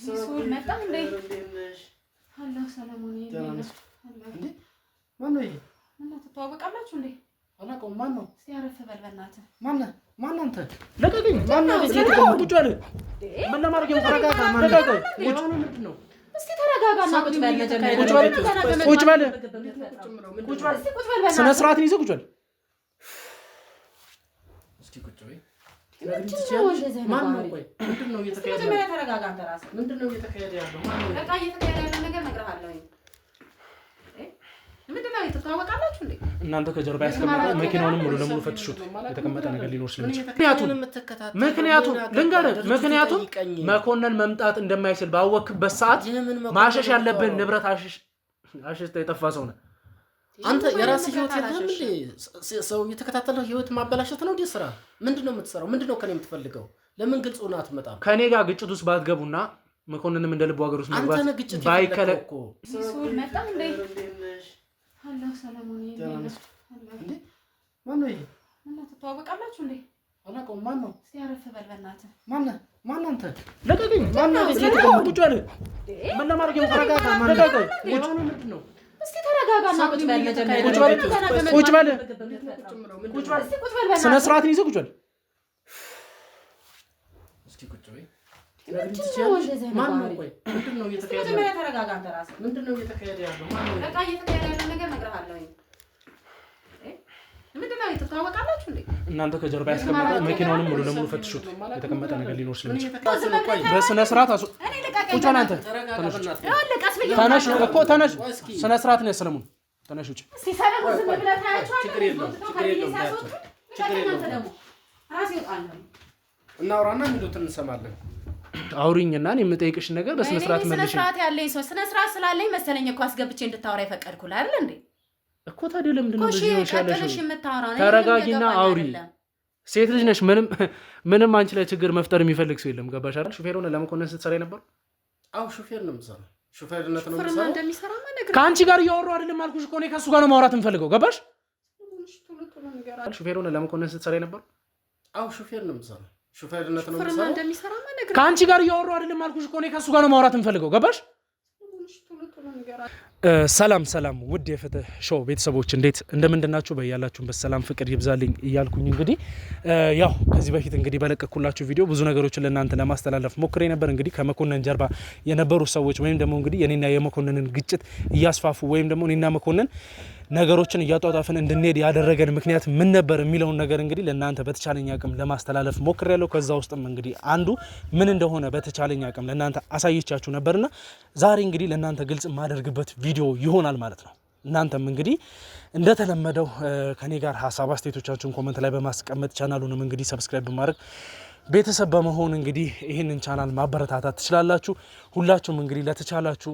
ሲሶል መጣ እንዴ? አላህ ሰላሙን ይሁን። እንዴ ማን ነው ይሄ? እናንተ ተዋወቃላችሁ እንዴ? አላውቀውም። ማን ነው? እስቲ አረፍ በል በእናትህ። ማን አንተ? ለቀቀኝ። ማን ነው? እዚህ ቁጭ በል። ምን ለማድረግ ነው? ተረጋጋ። ለቀቀኝ። ምንድን ነው? እስቲ ተረጋጋና ቁጭ በል። ቁጭ በል። ስነ ስርዓትን ይዘህ ቁጭ በል። እስቲ ቁጭ በል። ማን ነው? ቆይ ምንድን ነው እየተካሄደ ያለው? ተረጋጋ አንተ ራስህ። ምንድን ነው እየተካሄደ ያለው? በቃ እየተካሄደ ያለው ነገር እነግርሃለሁ። ምንድን ነው የተዋወቃላችሁ እንዴ? እናንተ ከጀርባ ያስቀመጠው መኪናውንም ሙሉ ለሙሉ ፈትሹት። የተቀመጠ ነገር ሊኖር ስለሚችል ምክንያቱም መኮንን መምጣት እንደማይችል ባወቅበት ሰዓት ማሸሽ ያለብን ንብረት አሽሽ የጠፋ ሰው ነህ አንተ። የራስህ ህይወት የለም እንዴ? ሰው እየተከታተለው ህይወት ማበላሸት ነው እንዴ ስራ? ምንድነው የምትሰራው? ምንድነው ከኔ የምትፈልገው? ለምን ግልጽ ሆነ አትመጣም? ከኔ ጋር ግጭት ውስጥ ባትገቡና መኮንንም እንደልቡ ሀገር ውስጥ መግባት ባይከለኮ ሲሶል መጣ እንዴ? አላህ ሰላሙን ይሁን። እንዴ ማን ነው ይሄ? እናንተ ተዋወቃላችሁ እንዴ? አላውቀውም። ማን ነው? እስቲ አረፍ በል በእናትህ። ማን አንተ? ለቀቀኝ። ማን ነው? እዚህ ቁጭ በል። ምን ለማድረግ ነው? ተረጋጋ። ለቀቀኝ። ምንድን ነው? እስቲ ተረጋጋና ቁጭ በል። ቁጭ በል። ስነ ስርዓትን ይዘህ ቁጭ በል። እስቲ ቁጭ በል። ማን ነው? ቆይ ምንድን ነው እየተካሄደ ያለው? ተረጋጋ አንተ ራስህ። ምንድን ነው እየተካሄደ ያለው? በቃ እየተካሄደ ያለው ነገር እነግርሃለሁ። ምንድን ነው የተዋወቃላችሁ እንዴ? እናንተ ከጀርባ ያስቀመጠው መኪናውንም ሙሉ ለሙሉ ፈትሹት። የተቀመጠ ነገር ሊኖር ስለሚችል በስነ ስርዓት ቁጭ በል አንተ። ተነሽ እኮ ተነሽ። ስነ ስርዓት ነው ሰለሞን። ተነሽ ውጭ። እስቲ ሰለሞን ዝም ብለህ ታያቸዋለህ። ችግር የለውም። ራስ ይወጣል። እናውራና ምንድነው እንሰማለን። አውሪኝና እኔ የምጠይቅሽ ነገር በስነ ስርዓት መልሽ። ስነ ስርዓት ያለኝ ሰው ስነ ስርዓት ስላለኝ መሰለኝ እኮ አስገብቼ እንድታወራ ይፈቀድኩልህ አይደል እንዴ? እኮ ታዲያ ለምንድን ነው እንደዚህ ያለሽ? ተረጋጊና አውሪ። ሴት ልጅ ነሽ። ምንም አንቺ ላይ ችግር መፍጠር የሚፈልግ ሰው የለም። ገባሽ አይደል? ሹፌር ሆነ ለመኮንን ስትሰራ ነበር? አው ሹፌር ነው የምሰራው። ሹፌርነት ነው የምሰራው። ከአንቺ ጋር እያወራሁ አይደለም አልኩሽ እኮ። እኔ ከሱ ጋር ነው ማውራት የምፈልገው። ገባሽ? ሹፌር ሆነ ለመኮንን ስትሰራ ነበር? አው ሹፌር ነው የምሰራው። ሹፌርነት ነው የምሰራው። ከአንቺ ጋር እያወራሁ አይደለም አልኩሽ እኮ። እኔ ከሱ ጋር ነው ማውራት የምፈልገው። ገባሽ? ሰላም ውድ የፍትህ ሾው ቤተሰቦች እንዴት እንደምንድናችሁ? በያላችሁበት ሰላም ፍቅር ይብዛልኝ እያልኩኝ እንግዲህ ያው ከዚህ በፊት እንግዲህ በለቀኩላችሁ ቪዲዮ ብዙ ነገሮችን ለእናንተ ለማስተላለፍ ሞክሬ ነበር። እንግዲህ ከመኮንን ጀርባ የነበሩ ሰዎች ወይም ደግሞ እንግዲህ የኔና የመኮንንን ግጭት እያስፋፉ ወይም ደግሞ እኔና መኮንን ነገሮችን እያጧጧፍን እንድንሄድ ያደረገን ምክንያት ምን ነበር የሚለውን ነገር እንግዲህ ለእናንተ በተቻለኝ አቅም ለማስተላለፍ ሞክሬያለሁ። ከዛ ውስጥም እንግዲህ አንዱ ምን እንደሆነ በተቻለኝ አቅም ለእናንተ አሳይቻችሁ ነበርና ዛሬ እንግዲህ ለእናንተ ግልጽ የማደርግበት ቪዲዮ ይሆናል ማለት ነው። እናንተም እንግዲህ እንደተለመደው ከኔ ጋር ሀሳብ አስተያየቶቻችሁን ኮሜንት ላይ በማስቀመጥ ቻናሉንም እንግዲህ ሰብስክራይብ በማድረግ ቤተሰብ በመሆን እንግዲህ ይህንን ቻናል ማበረታታት ትችላላችሁ። ሁላችሁም እንግዲህ ለተቻላችሁ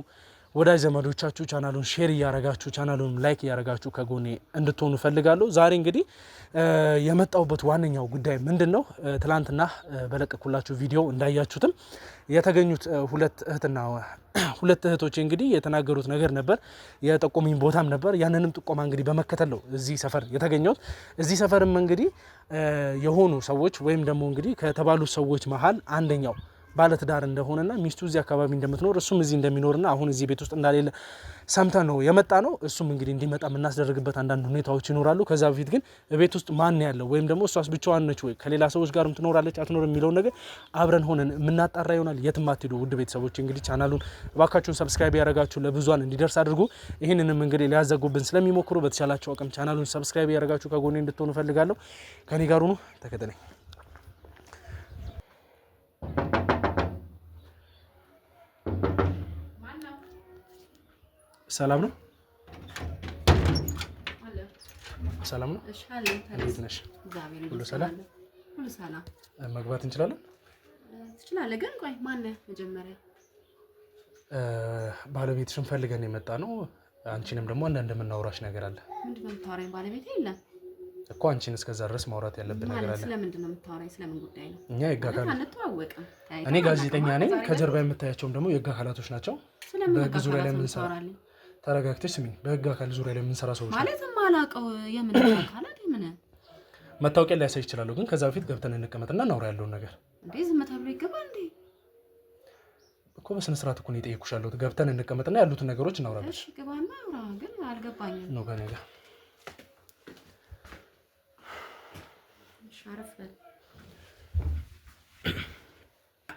ወዳጅ ዘመዶቻችሁ ቻናሉን ሼር እያረጋችሁ ቻናሉን ላይክ እያረጋችሁ ከጎኔ እንድትሆኑ ፈልጋለሁ። ዛሬ እንግዲህ የመጣውበት ዋነኛው ጉዳይ ምንድነው? ትላንትና በለቀኩላችሁ ቪዲዮ እንዳያችሁትም የተገኙት ሁለት እህቶች እንግዲህ የተናገሩት ነገር ነበር። የጠቆሙኝ ቦታም ነበር። ያንንም ጥቆማ እንግዲህ በመከተል ነው እዚህ ሰፈር የተገኘሁት። እዚህ ሰፈርም እንግዲህ የሆኑ ሰዎች ወይም ደግሞ እንግዲህ ከተባሉ ሰዎች መሃል አንደኛው ባለትዳር እንደሆነና ሚስቱ እዚህ አካባቢ እንደምትኖር እሱም እዚህ እንደሚኖርና አሁን እዚህ ቤት ውስጥ እንዳሌለ ሰምተን ነው የመጣ ነው። እሱም እንግዲህ እንዲመጣ የምናስደርግበት አንዳንድ ሁኔታዎች ይኖራሉ። ከዛ በፊት ግን ቤት ውስጥ ማን ያለው ወይም ደግሞ እሷስ ብቻዋን ነች ወይ ከሌላ ሰዎች ጋርም ትኖራለች አትኖር የሚለውን ነገር አብረን ሆነን የምናጣራ ይሆናል። የትም አትሄዱ ውድ ቤተሰቦች። እንግዲህ ቻናሉን እባካችሁን ሰብስክራይብ ያደረጋችሁ ለብዙሃን እንዲደርስ አድርጉ። ይህንንም እንግዲህ ሊያዘጉብን ስለሚሞክሩ በተቻላችሁ አቅም ቻናሉን ሰብስክራይብ ያደረጋችሁ ከጎኔ እንድትሆኑ ፈልጋለሁ። ከኔ ጋር ሁኑ፣ ተከተለኝ። ሰላም ነው? ሰላም ነው? እሺ አለ። እንዴት ነሽ? ሁሉ ሰላም? ሁሉ ሰላም። መግባት እንችላለን? ትችላለህ። ግን ቆይ ማን ነህ መጀመሪያ? ባለቤትሽን ፈልገን የመጣ ነው። አንቺንም ደግሞ አንዳንድ የምናወራሽ ነገር አለ። ምንድነው የምታወራኝ? ባለቤቴ የለም እኮ። አንቺን እስከዛ ድረስ ማውራት ያለብን ነገር አለ። ስለምንድነው የምታወራኝ? ስለምን ጉዳይ ነው? እኛ የህግ አንተዋወቅም። እኔ ጋዜጠኛ ነኝ። ከጀርባ የምታያቸውም ደግሞ የህግ አካላቶች ናቸው። በህግ ዙሪያ ላይ የምንሰራ ተረጋግተሽ ስሚኝ። በህግ አካል ዙሪያ ላይ የምንሰራ ሰዎች ማለት ማላቀው የምን አካላት የምን መታወቂያ ሊያሳይ ይችላል። ግን ከዛ በፊት ገብተን እንቀመጥና እናውራ ያለውን ነገር። እንዴ ዝም ተብሎ ይገባል እንዴ? እኮ በስነ ስርዓት እኮ ነው የጠየኩሻለሁ። ገብተን እንቀመጥና ያሉትን ነገሮች እናውራለን። እሺ ግባና አውራ። ግን አልገባኝም ነው ከኔ ጋር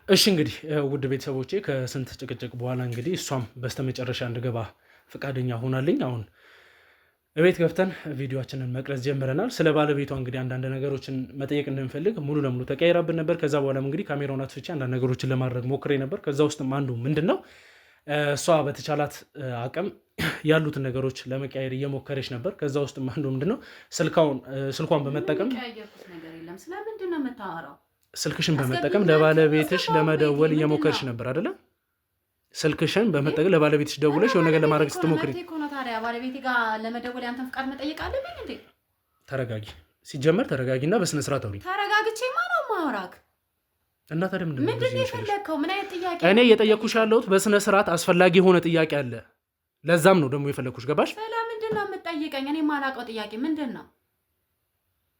እሺ እንግዲህ ውድ ቤተሰቦቼ ከስንት ጭቅጭቅ በኋላ እንግዲህ እሷም በስተመጨረሻ እንድገባ ፈቃደኛ ሆናልኝ። አሁን እቤት ገብተን ቪዲዮአችንን መቅረጽ ጀምረናል። ስለ ባለቤቷ እንግዲህ አንዳንድ ነገሮችን መጠየቅ እንደምፈልግ ሙሉ ለሙሉ ተቀያይራብን ነበር። ከዛ በኋላም እንግዲህ ካሜራውን አጥፍቼ አንዳንድ ነገሮችን ለማድረግ ሞክሬ ነበር። ከዛ ውስጥም አንዱ ምንድነው እሷ በተቻላት አቅም ያሉትን ነገሮች ለመቀያየር እየሞከረች ነበር። ከዛ ውስጥም አንዱ ምንድነው ስልኳን በመጠቀም ስለምንድነው የምታወራው? ስልክሽን በመጠቀም ለባለቤትሽ ለመደወል እየሞከርሽ ነበር አይደለ? ስልክሽን በመጠቀም ለባለቤትሽ ደውለሽ የሆነ ነገር ለማድረግ ስትሞክሪ ታዲያ ባለቤቴ ጋር ለመደወል ያንተን ፍቃድ መጠየቅ አለብኝ እንዴ? ተረጋጊ። ሲጀመር ተረጋጊና በስነ ስርዓት አውሪ። ተረጋግቼማ ነው ማውራክ። እና ታዲያ ምንድነው የፈለግከው? ምን አይነት ጥያቄ? እኔ እየጠየኩሽ ያለሁት በስነ ስርዓት አስፈላጊ የሆነ ጥያቄ አለ። ለዛም ነው ደግሞ የፈለግኩሽ። ገባሽ? ስለምንድን ነው የምትጠይቀኝ? እኔ የማላውቀው ጥያቄ ምንድን ነው?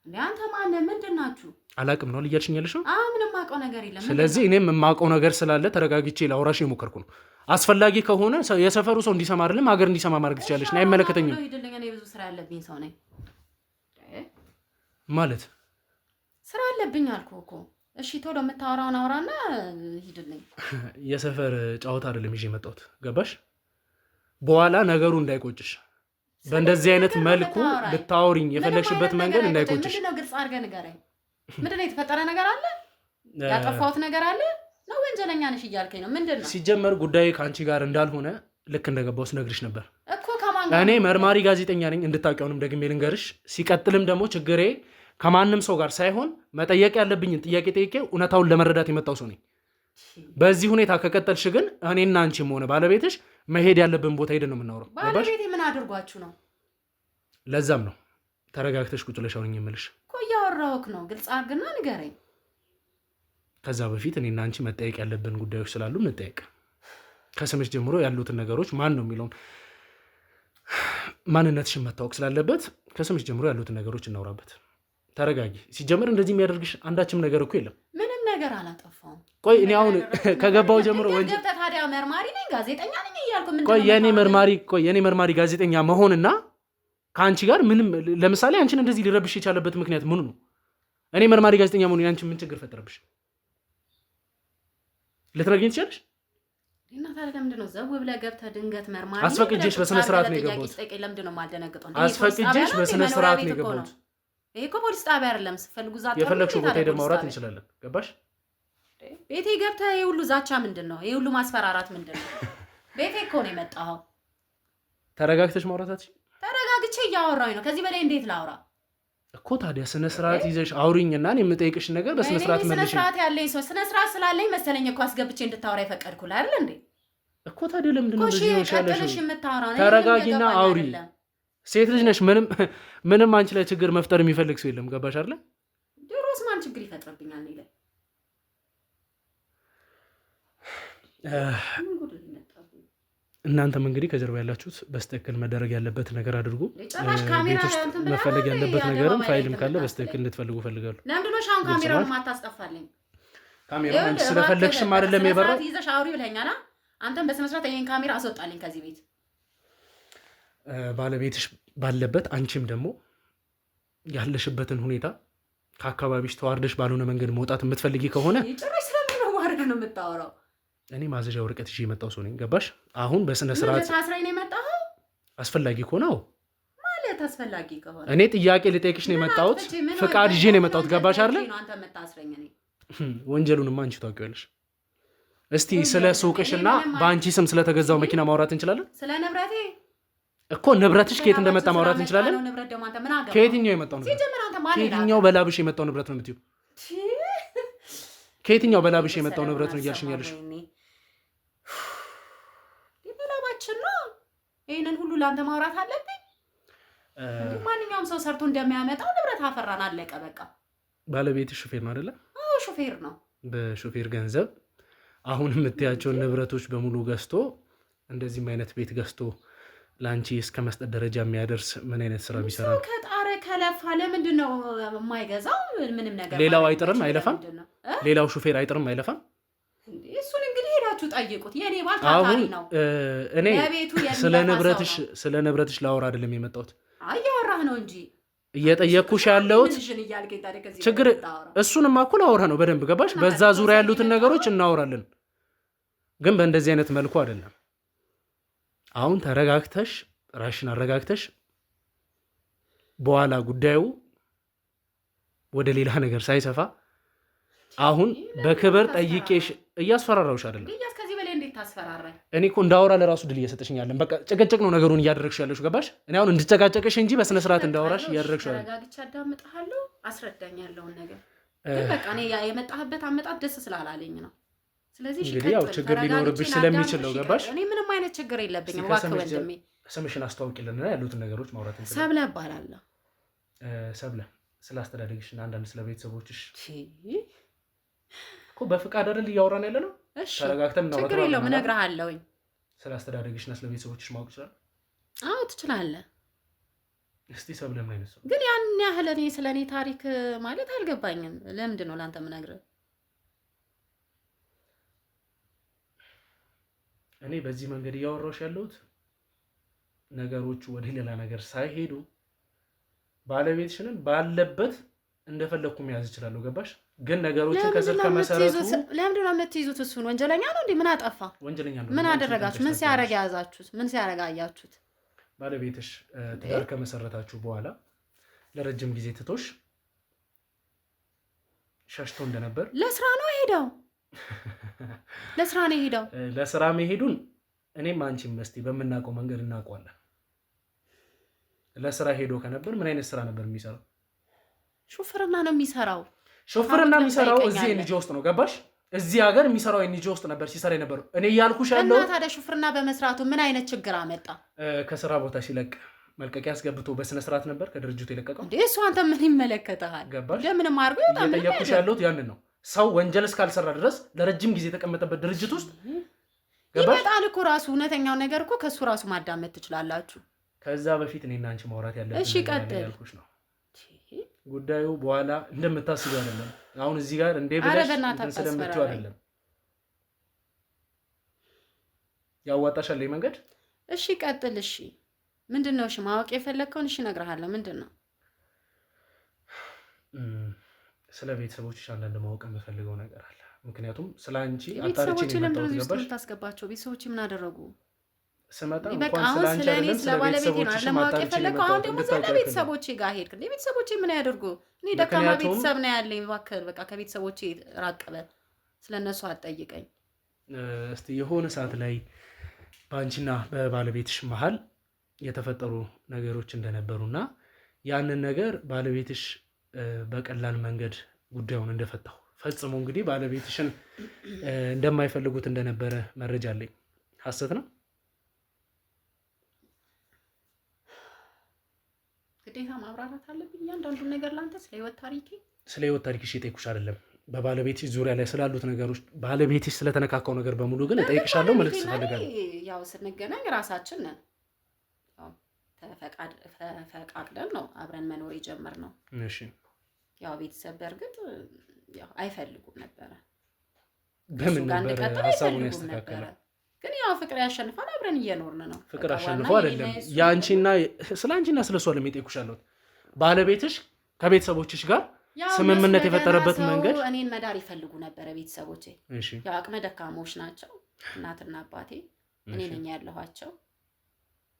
አንተ ማነህ? ምንድን ናችሁ? አላውቅም ነው እያልሽኝ ያለሽው? ምንም የማውቀው ነገር የለም። ስለዚህ እኔም የማውቀው ነገር ስላለ ተረጋግቼ ላውራሽ የሞከርኩ ነው። አስፈላጊ ከሆነ የሰፈሩ ሰው እንዲሰማ አይደለም ሀገር እንዲሰማ ማድረግ ትችላለሽ። እና አይመለከተኝም። እኔ ብዙ ስራ ያለብኝ ሰው ነኝ ማለት ስራ አለብኝ አልኩህ እኮ። እሺ ቶሎ የምታወራውን አውራና ሂድልኝ። የሰፈር ጨዋታ አይደለም ይዤ የመጣሁት። ገባሽ? በኋላ ነገሩ እንዳይቆጭሽ በእንደዚህ አይነት መልኩ ልታወሪኝ የፈለግሽበት መንገድ እንዳይቆጭሽ። ምንድነው? ግልጽ አድርገህ ንገረኝ። ምንድነው? የተፈጠረ ነገር አለ? ያጠፋሁት ነገር አለ ነው? ወንጀለኛ ነሽ እያልከኝ ነው? ምንድነው? ሲጀመር ጉዳይ ከአንቺ ጋር እንዳልሆነ ልክ እንደገባው ስነግርሽ ነበር እኮ። ከማን ጋር? እኔ መርማሪ ጋዜጠኛ ነኝ፣ እንድታውቂውንም ደግሜ ልንገርሽ። ሲቀጥልም ደግሞ ችግሬ ከማንም ሰው ጋር ሳይሆን መጠየቅ ያለብኝን ጥያቄ ጠይቄ እውነታውን ለመረዳት የመጣው ሰው ነኝ። በዚህ ሁኔታ ከቀጠልሽ ግን እኔና አንቺም ሆነ ባለቤትሽ መሄድ ያለብን ቦታ ሄደን ነው የምናወራው። ባለቤቴ ምን አድርጓችሁ ነው? ለዛም ነው ተረጋግተሽ ቁጭ ብለሽ አውሪኝ የምልሽ እኮ። እያወራሁህ ነው። ግልጽ አድርግና ንገረኝ። ከዛ በፊት እኔና አንቺ መጠየቅ ያለብን ጉዳዮች ስላሉ እንጠየቅ። ከስምሽ ጀምሮ ያሉትን ነገሮች ማን ነው የሚለውን ማንነትሽን መታወቅ ስላለበት ከስምሽ ጀምሮ ያሉትን ነገሮች እናውራበት። ተረጋጊ። ሲጀምር እንደዚህ የሚያደርግሽ አንዳችም ነገር እኮ የለም። ምንም ነገር አላጠፋውም። ቆይ እኔ አሁን ከገባው ጀምሮ ወንጀል ታዲያ መርማሪ ነኝ ጋዜጠኛ ነኝ እያልኩ ምን? ቆይ የኔ መርማሪ ጋዜጠኛ መሆንና ከአንቺ ጋር ምንም ለምሳሌ አንቺን እንደዚህ ሊረብሽ የቻለበት ምክንያት ምኑ ነው? እኔ መርማሪ ጋዜጠኛ መሆን አንቺ ምን ችግር ፈጠረብሽ? ልትነግሪኝ ትችያለሽ? እና ታዲያ ለምንድን ነው ዘው ብለህ ገብተህ ድንገት መርማሪ አስፈቅጄሽ በስነ ስርዓት ነው የገባሁት። ለምንድን ነው የማልደነግጠው? አስፈቅጄሽ በስነ ስርዓት ነው የገባሁት። ይሄ እኮ ፖሊስ ጣቢያ አይደለም። ስትፈልጉ ዛቻ የፈለግሽው ቦታ ሄደን ማውራት እንችላለን። ገባሽ? ቤቴ ገብተህ ይሄ ሁሉ ዛቻ ምንድን ነው? ይሄ ሁሉ ማስፈራራት ምንድን ነው? ቤቴ እኮ ነው የመጣኸው። ተረጋግተሽ ማውራታችን ተረጋግቼ እያወራሁኝ ነው። ከዚህ በላይ እንዴት ላውራ እኮ? ታዲያ ስነ ስርዓት ይዘሽ አውሪኝና እኔ የምጠይቅሽ ነገር በስነ ስርዓት መልሽ። ስነ ስርዓት ያለኝ ሰው ስነ ስርዓት ስላለኝ መሰለኝ እኮ አስገብቼ እንድታወራ የፈቀድኩልህ አይደል እንዴ? እኮ ታዲያ ለምንድን ነው እንደዚህ ያለሽ? ተረጋጊና አውሪ። ሴት ልጅ ነሽ። ምንም አንቺ ላይ ችግር መፍጠር የሚፈልግ ሰው የለም። ገባሽ አይደል? ድሮስ ማን ችግር ይፈጥርብኛል እኔ ላይ? እናንተም እንግዲህ ከጀርባ ያላችሁት በስተክል መደረግ ያለበት ነገር አድርጉ። ቤት ውስጥ መፈለግ ያለበት ነገርም ፋይልም ካለ በስተክል እንድትፈልጉ ፈልጋለሁ። ለምንድን ነው ሻውን ካሜራውን ማታስጠፋልኝ? ካሜራውን አንቺ ስለፈለግሽም አይደለም የበራው። ይዘሽ አውሪ ብለኛል። አንተም በስነ ስርዓት ይሄን ካሜራ አስወጣልኝ ከዚህ ቤት። ባለቤትሽ ባለበት አንቺም ደግሞ ያለሽበትን ሁኔታ ከአካባቢሽ ተዋርደሽ ባልሆነ መንገድ መውጣት የምትፈልጊ ከሆነ ጭራሽ ስለምን ነው ዋርድ ነው የምታወራው? እኔ ማዘዣ ወረቀት ይዤ የመጣው ሰው ነኝ። ገባሽ? አሁን በስነ ስርዓት ታስረኝ ነው የመጣኸው? አስፈላጊ ከሆነ ማለት አስፈላጊ ከሆነ እኔ ጥያቄ ልጠይቅሽ ነው የመጣሁት። ፍቃድ ይዤ ነው የመጣሁት። ገባሽ አይደል? አንተ የምታስረኝ እኔ ወንጀሉንማ አንቺ ታውቂዋለሽ። እስቲ ስለ ሱቅሽና በአንቺ ስም ስለተገዛው መኪና ማውራት እንችላለን? ስለ ንብረቴ እኮ ንብረትሽ ከየት እንደመጣ ማውራት እንችላለን? ከየትኛው የመጣው ንብረት? ከየትኛው በላብሽ የመጣው ንብረት ነው የምትይው? ከየትኛው በላብሽ የመጣው ንብረት ነው እያልሽኝ ያለሽ? በላባችን ነው። ይህንን ሁሉ ለአንተ ማውራት አለብኝ? ማንኛውም ሰው ሰርቶ እንደሚያመጣው ንብረት አፈራን፣ አለቀ በቃ። ባለቤትሽ ሹፌር ነው አይደለ? ሹፌር ነው። በሹፌር ገንዘብ አሁን የምትያቸውን ንብረቶች በሙሉ ገዝቶ እንደዚህም አይነት ቤት ገዝቶ ለአንቺ እስከ መስጠት ደረጃ የሚያደርስ ምን አይነት ስራ ቢሰራ ነው? ከጣረ ከለፋ ለምንድን ነው የማይገዛው? ምንም ነገር ሌላው አይጥርም አይለፋም? ሌላው ሹፌር አይጥርም አይለፋም? እሱን እንግዲህ ሄዳችሁ ሄዳችሁ ጠይቁት። የኔ ባል ታታሪ ነው። እኔ ስለ ንብረትሽ ላወራ አይደለም የመጣሁት። እያወራህ ነው እንጂ እየጠየቅኩሽ ያለሁት ችግር እሱንማ እኮ ላወራ ነው በደንብ ገባሽ? በዛ ዙሪያ ያሉትን ነገሮች እናወራለን፣ ግን በእንደዚህ አይነት መልኩ አይደለም። አሁን ተረጋግተሽ ራሽን አረጋግተሽ በኋላ ጉዳዩ ወደ ሌላ ነገር ሳይሰፋ አሁን በክብር ጠይቄሽ እያስፈራራውሽ አይደለም። ከዚህ በላይ እንዴት ታስፈራራኝ? እኔ እኮ እንዳወራ ለራሱ ድል እየሰጠሽኝ ያለን በቃ ጭቅጭቅ ነው ነገሩን እያደረግሽ ያለሽ ገባሽ? እኔ አሁን እንድጨቃጨቅሽ እንጂ በስነ ስርዓት እንዳወራሽ እያደረግሽ ያለሽ። ተረጋግቼ አዳምጥሃለሁ፣ አስረዳኝ ያለውን ነገር ግን በቃ እኔ የመጣህበት አመጣጥ ደስ ስላላለኝ ነው። ስለዚህ እንግዲህ ያው ችግር ሊኖርብሽ ስለሚችል ነው ገባሽ? እኔ ምንም አይነት ችግር የለብኝም። እባክህ ወንድሜ ስምሽን አስታውቂልን ያሉትን ነገሮች ማውራት እንችላለን። ሰብለ እባላለሁ። ሰብለ ስለ አስተዳደግሽና አንዳንድ ስለ ቤተሰቦችሽ እኮ በፍቃድ አይደል እያወራን ያለ ነው። ተረጋግተን እናወራ። ችግር የለውም እነግርሃለሁኝ። ስለ አስተዳደግሽና ስለ ቤተሰቦችሽ ማወቅ ይችላል? አዎ ትችላለህ። እስቲ ሰብለ ምን አይነት ሰው? ግን ያን ያህል እኔ ስለ እኔ ታሪክ ማለት አልገባኝም። ለምንድን ነው ለአንተ የምነግርህ? እኔ በዚህ መንገድ እያወራሁሽ ያለሁት ነገሮቹ ወደ ሌላ ነገር ሳይሄዱ ባለቤትሽንም ባለበት እንደፈለኩ መያዝ እችላለሁ ገባሽ? ግን ነገሮችን ከስር ከመሰረቱ ለምንድን ነው የምትይዙት? እሱን ወንጀለኛ ነው እንዴ? ምን አጠፋ? ወንጀለኛ ነው። ምን አደረጋችሁ? ምን ሲያረጋ ያዛችሁት? ምን ሲያረጋ አያችሁት? ባለቤትሽ ትዳር ከመሰረታችሁ በኋላ ለረጅም ጊዜ ትቶሽ ሸሽቶ እንደነበር ለስራ ነው ሄደው ለስራ ነው ሄደው ለስራ መሄዱን እኔም አንቺም እስቲ በምናውቀው መንገድ እናውቀዋለን። ለስራ ሄዶ ከነበር ምን አይነት ስራ ነበር የሚሰራው? ሹፍርና ነው የሚሰራው። ሹፍርና የሚሰራው እዚህ ኤንጂኦ ውስጥ ነው ገባሽ? እዚህ ሀገር የሚሰራው ኤንጂኦ ውስጥ ነበር ሲሰራ የነበረው። እኔ እያልኩሽ ያለው እና ታዲያ ሹፍርና በመስራቱ ምን አይነት ችግር አመጣ? ከስራ ቦታ ሲለቅ መልቀቂያ አስገብቶ በስነ ስርዓት ነበር ከድርጅቱ የለቀቀው እንዴ? እሱ አንተ ምን ይመለከታል? ገባሽ? ለምንም አድርጎ ይወጣ። ምን እየጠየቅኩሽ ያለሁት ያንን ነው። ሰው ወንጀል እስካልሰራ ድረስ ለረጅም ጊዜ የተቀመጠበት ድርጅት ውስጥ ገባሽ? ይመጣል እኮ ራሱ እውነተኛው ነገር እኮ ከሱ ራሱ ማዳመጥ ትችላላችሁ። ከዛ በፊት እኔና አንቺ ማውራት ያለብን እሺ፣ ቀጥል ያልኩሽ ነው። ጉዳዩ በኋላ እንደምታስቢው አይደለም። አሁን እዚህ ጋር እንዴ ብለሽ ስለምትዩ አይደለም። ያዋጣሻል ይሄ መንገድ። እሺ ቀጥል። እሺ ምንድነው? እሺ ማወቅ የፈለግከውን እሺ እነግርሃለሁ። ምንድነው? ስለ ቤተሰቦችሽ አንዳንድ ማወቅ የምፈልገው ነገር አለ። ምክንያቱም ስለ አንቺ አጣርቼ ነው የምታስገባቸው። ቤተሰቦች ምን አደረጉ? ስመጣ እንኳን ስለ አንቺ አይደለም ስለ ቤተሰቦችሽ ማወቅ የፈለግከው። አሁን ደግሞ ስለ ቤተሰቦቼ ጋር ሄድክ። ቤተሰቦቼ ምን ያደርጉ? እኔ ደካማ ቤተሰብ ነው ያለኝ። እባክህ በቃ ከቤተሰቦቼ ራቅ በል። ስለነሱ አትጠይቀኝ። እስቲ የሆነ ሰዓት ላይ በአንቺና በባለቤትሽ መሀል የተፈጠሩ ነገሮች እንደነበሩና ያንን ነገር ባለቤትሽ በቀላል መንገድ ጉዳዩን እንደፈታው ፈጽሞ እንግዲህ ባለቤትሽን እንደማይፈልጉት እንደነበረ መረጃ አለኝ። ሐሰት ነው? ግዴታ ማብራራት አለብኝ እያንዳንዱን ነገር ላንተ ስለ ህይወት ታሪክሽ የጠየኩሽ አይደለም። በባለቤትሽ ዙሪያ ላይ ስላሉት ነገሮች ባለቤትሽ ስለተነካካው ነገር በሙሉ ግን እጠይቅሻለሁ። መልስ እፈልጋለሁ። ያው ስንገናኝ ራሳችን ነን ተፈቃቅደን ነው አብረን መኖር የጀመርነው። እሺ ያው ቤተሰብ በእርግጥ ያው አይፈልጉም ነበረ። በምን ነበር ሀሳቡን ያስተካከለው? ግን ያው ፍቅር ያሸንፋል። አብረን እየኖርን ነው። ፍቅር አሸንፎ አይደለም ያንቺና ስለ አንቺና ስለሷ ለሚጠይቁሽ ያለው ባለቤትሽ ከቤተሰቦችሽ ጋር ስምምነት የፈጠረበት መንገድ እኔን መዳር ይፈልጉ ነበረ ቤተሰቦቼ። እሺ ያው አቅመ ደካሞች ናቸው እናትና አባቴ። እኔ ነኝ ያለኋቸው።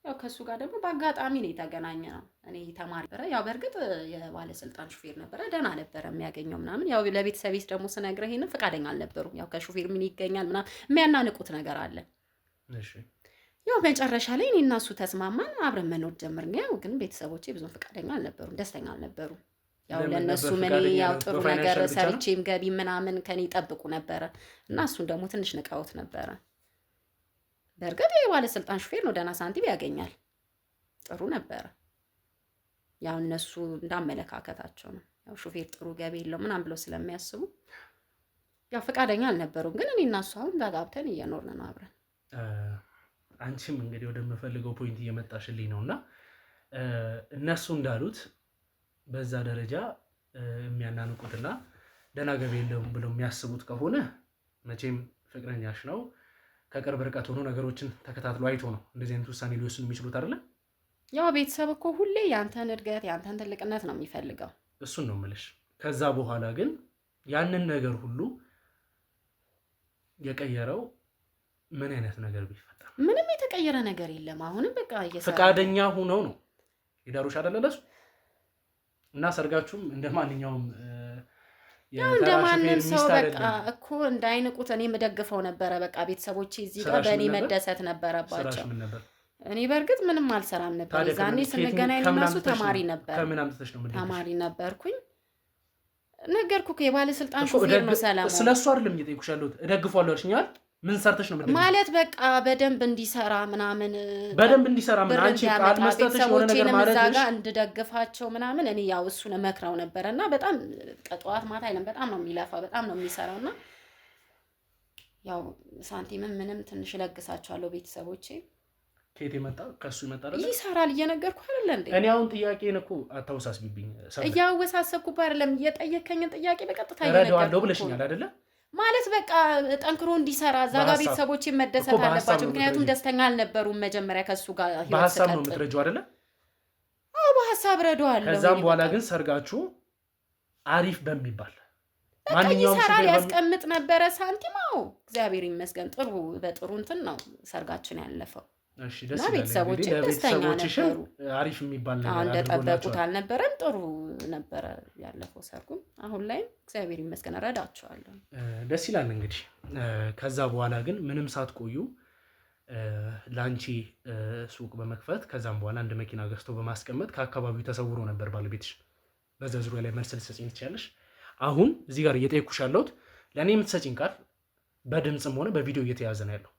ያው ከሱ ጋር ደግሞ በአጋጣሚ ነው የተገናኘ ነው። እኔ ተማሪ ነበረ። ያው በእርግጥ የባለስልጣን ሹፌር ነበረ። ደህና ነበረ የሚያገኘው ምናምን። ያው ለቤተሰቤስ ደግሞ ስነግረህ ይሄንን ፈቃደኛ አልነበሩም። ያው ከሹፌር ምን ይገኛል ምናምን የሚያናንቁት ነገር አለ። እሺ ያው መጨረሻ ላይ እኔ እና እሱ ተስማማን፣ አብረን መኖር ጀመርን። ያው ግን ቤተሰቦቼ ብዙም ፈቃደኛ አልነበሩም፣ ደስተኛ አልነበሩም። ያው ለነሱ ምን ያው ጥሩ ነገር ሰርቼም ገቢ ምናምን ከኔ ይጠብቁ ነበረ እና እሱን ደግሞ ትንሽ ንቀውት ነበረ። በእርግጥ የባለስልጣን ሹፌር ነው፣ ደህና ሳንቲም ያገኛል፣ ጥሩ ነበረ። ያው እነሱ እንዳመለካከታቸው ነው። ያው ሹፌር ጥሩ ገቢ የለው ምናምን ብለው ስለሚያስቡ ያው ፈቃደኛ አልነበሩም። ግን እኔ እና እሱ አሁን ተጋብተን እየኖርን ነው አብረን። አንቺም እንግዲህ ወደምፈልገው ፖይንት እየመጣሽልኝ ነውና እነሱ እንዳሉት በዛ ደረጃ የሚያናንቁትና ደህና ገቢ የለውም ብለው የሚያስቡት ከሆነ መቼም ፍቅረኛሽ ነው ከቅርብ ርቀት ሆኖ ነገሮችን ተከታትሎ አይቶ ነው እንደዚህ አይነት ውሳኔ ሊወስኑ የሚችሉት አይደለ? ያው ቤተሰብ እኮ ሁሌ ያንተን እድገት ያንተን ትልቅነት ነው የሚፈልገው። እሱን ነው የምልሽ። ከዛ በኋላ ግን ያንን ነገር ሁሉ የቀየረው ምን አይነት ነገር ቢፈጠር? ምንም የተቀየረ ነገር የለም። አሁንም በቃ ፈቃደኛ ሆነው ነው የዳሩሽ አይደለለሱ እና ሰርጋችሁም እንደማንኛውም ያው እንደማንም ሰው በቃ እኮ እንዳይንቁት እኔ የምደግፈው ነበረ። በቃ ቤተሰቦቼ እዚህ ጋር በእኔ መደሰት ነበረባቸው። እኔ በእርግጥ ምንም አልሰራም ነበር። ዛኔ ስንገናኝ እነሱ ተማሪ ነበር። ከምን አምጥተሽ ነው? ተማሪ ነበርኩኝ። ነገርኩህ የባለስልጣን ሹፌር ነው ሰላም። ስለሱ አይደለም እየጠየኩሽ ያለሁት። እደግፋለሁ አልሽኛል። ምን ሰርተሽ ነው ማለት? በቃ በደንብ እንዲሰራ ምናምን በደንብ እንዲሰራ ምን አንቺ ቃል መስጠትሽ ሆነ ነገር ማለት ነው እንድደግፋቸው ምናምን እኔ ያው እሱን መክራው ነበርና በጣም ቀጧት ማታ አይለም በጣም ነው የሚለፋ በጣም ነው የሚሰራውና ያው ሳንቲምም ምንም ትንሽ ለግሳቸዋለሁ ቤተሰቦቼ። ከየት ይመጣ? ከሱ ይመጣ አይደል? ይሰራል እየነገርኩህ አይደል እንዴ? እኔ አሁን ጥያቄን እኮ አታውሳስብኝ። እያወሳሰብኩ አይደለም እየጠየከኝን ጥያቄ በቀጥታ እረዳዋለሁ ብለሽኛል አይደለ? ማለት በቃ ጠንክሮ እንዲሰራ እዛ ጋር ቤተሰቦቼ መደሰት አለባቸው። ምክንያቱም ደስተኛ አልነበሩም መጀመሪያ ከሱ ጋር ህይወት በሐሳብ ነው የምትረጂው አይደለ? አዎ በሐሳብ ረዳዋለሁ። ከዛም በኋላ ግን ሰርጋችሁ አሪፍ በሚባል ማንኛውም ሰው ያስቀምጥ ነበረ ሳንቲም። አዎ እግዚአብሔር ይመስገን ጥሩ በጥሩ እንትን ነው ሰርጋችን ያለፈው። እሺ ደስ ይላል። ቤተሰቦቼ ደስተኛ ነበሩ። አሪፍ የሚባል ነገር እንደጠበቁት አልነበረም። ጥሩ ነበረ ያለፈው ሰርጉም። አሁን ላይ እግዚአብሔር ይመስገን ረዳቸዋለሁ። ደስ ይላል። እንግዲህ ከዛ በኋላ ግን ምንም ሳትቆዩ ላንቺ ሱቅ በመክፈት ከዛም በኋላ አንድ መኪና ገዝቶ በማስቀመጥ ከአካባቢው ተሰውሮ ነበር ባለቤትሽ። በዛ ዙሪያ ላይ መልስ ልትሰጪኝ ትችያለሽ። አሁን እዚህ ጋር እየጠየኩሽ ያለሁት ለእኔ የምትሰጪኝ ቃል በድምፅም ሆነ በቪዲዮ እየተያዘ ነው ያለው።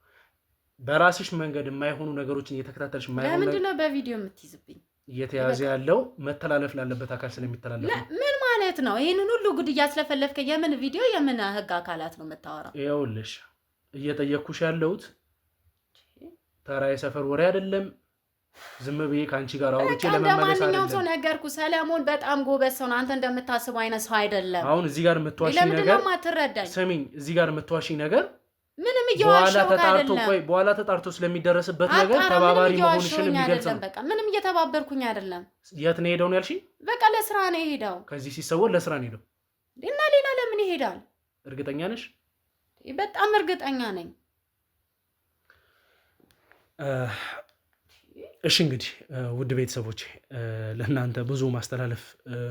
በራስሽ መንገድ የማይሆኑ ነገሮችን እየተከታተልሽ የማይሆኑ ለምንድን ነው በቪዲዮ የምትይዝብኝ? እየተያዘ ያለው መተላለፍ ላለበት አካል ስለሚተላለፍ ነው። ምን ማለት ነው? ይሄንን ሁሉ ጉድ እያስለፈለፍከ የምን ቪዲዮ የምን ህግ አካላት ነው የምታወራው? ይኸውልሽ እየጠየቅኩሽ ያለሁት ተራ የሰፈር ወሬ አይደለም። ዝም ብዬ ከአንቺ ጋር አውርቼ ለመመለስ አይደለም። ለማንኛውም ሰው ነገርኩ። ሰለሞን በጣም ጎበዝ ሰው ነው። አንተ እንደምታስበው አይነት ሰው አይደለም። አሁን እዚህ ጋር የምትዋሽኝ ነገር ስሚኝ፣ እዚህ ጋር የምትዋሽኝ ነገር ምንም እየዋሸው አይደለም። በኋላ ተጣርቶ ስለሚደረስበት ነገር ተባባሪ መሆንሽን የሚገልጽ ነው። በቃ ምንም እየተባበርኩኝ አይደለም። የት ነው ሄደው ነው ያልሽኝ? በቃ ለስራ ነው የሄደው። ከዚህ ሲሰወር ለስራ ነው ሄደው እና ሌላ ለምን ይሄዳል? እርግጠኛ ነሽ? በጣም እርግጠኛ ነኝ። እሺ እንግዲህ ውድ ቤተሰቦች ለእናንተ ብዙ ማስተላለፍ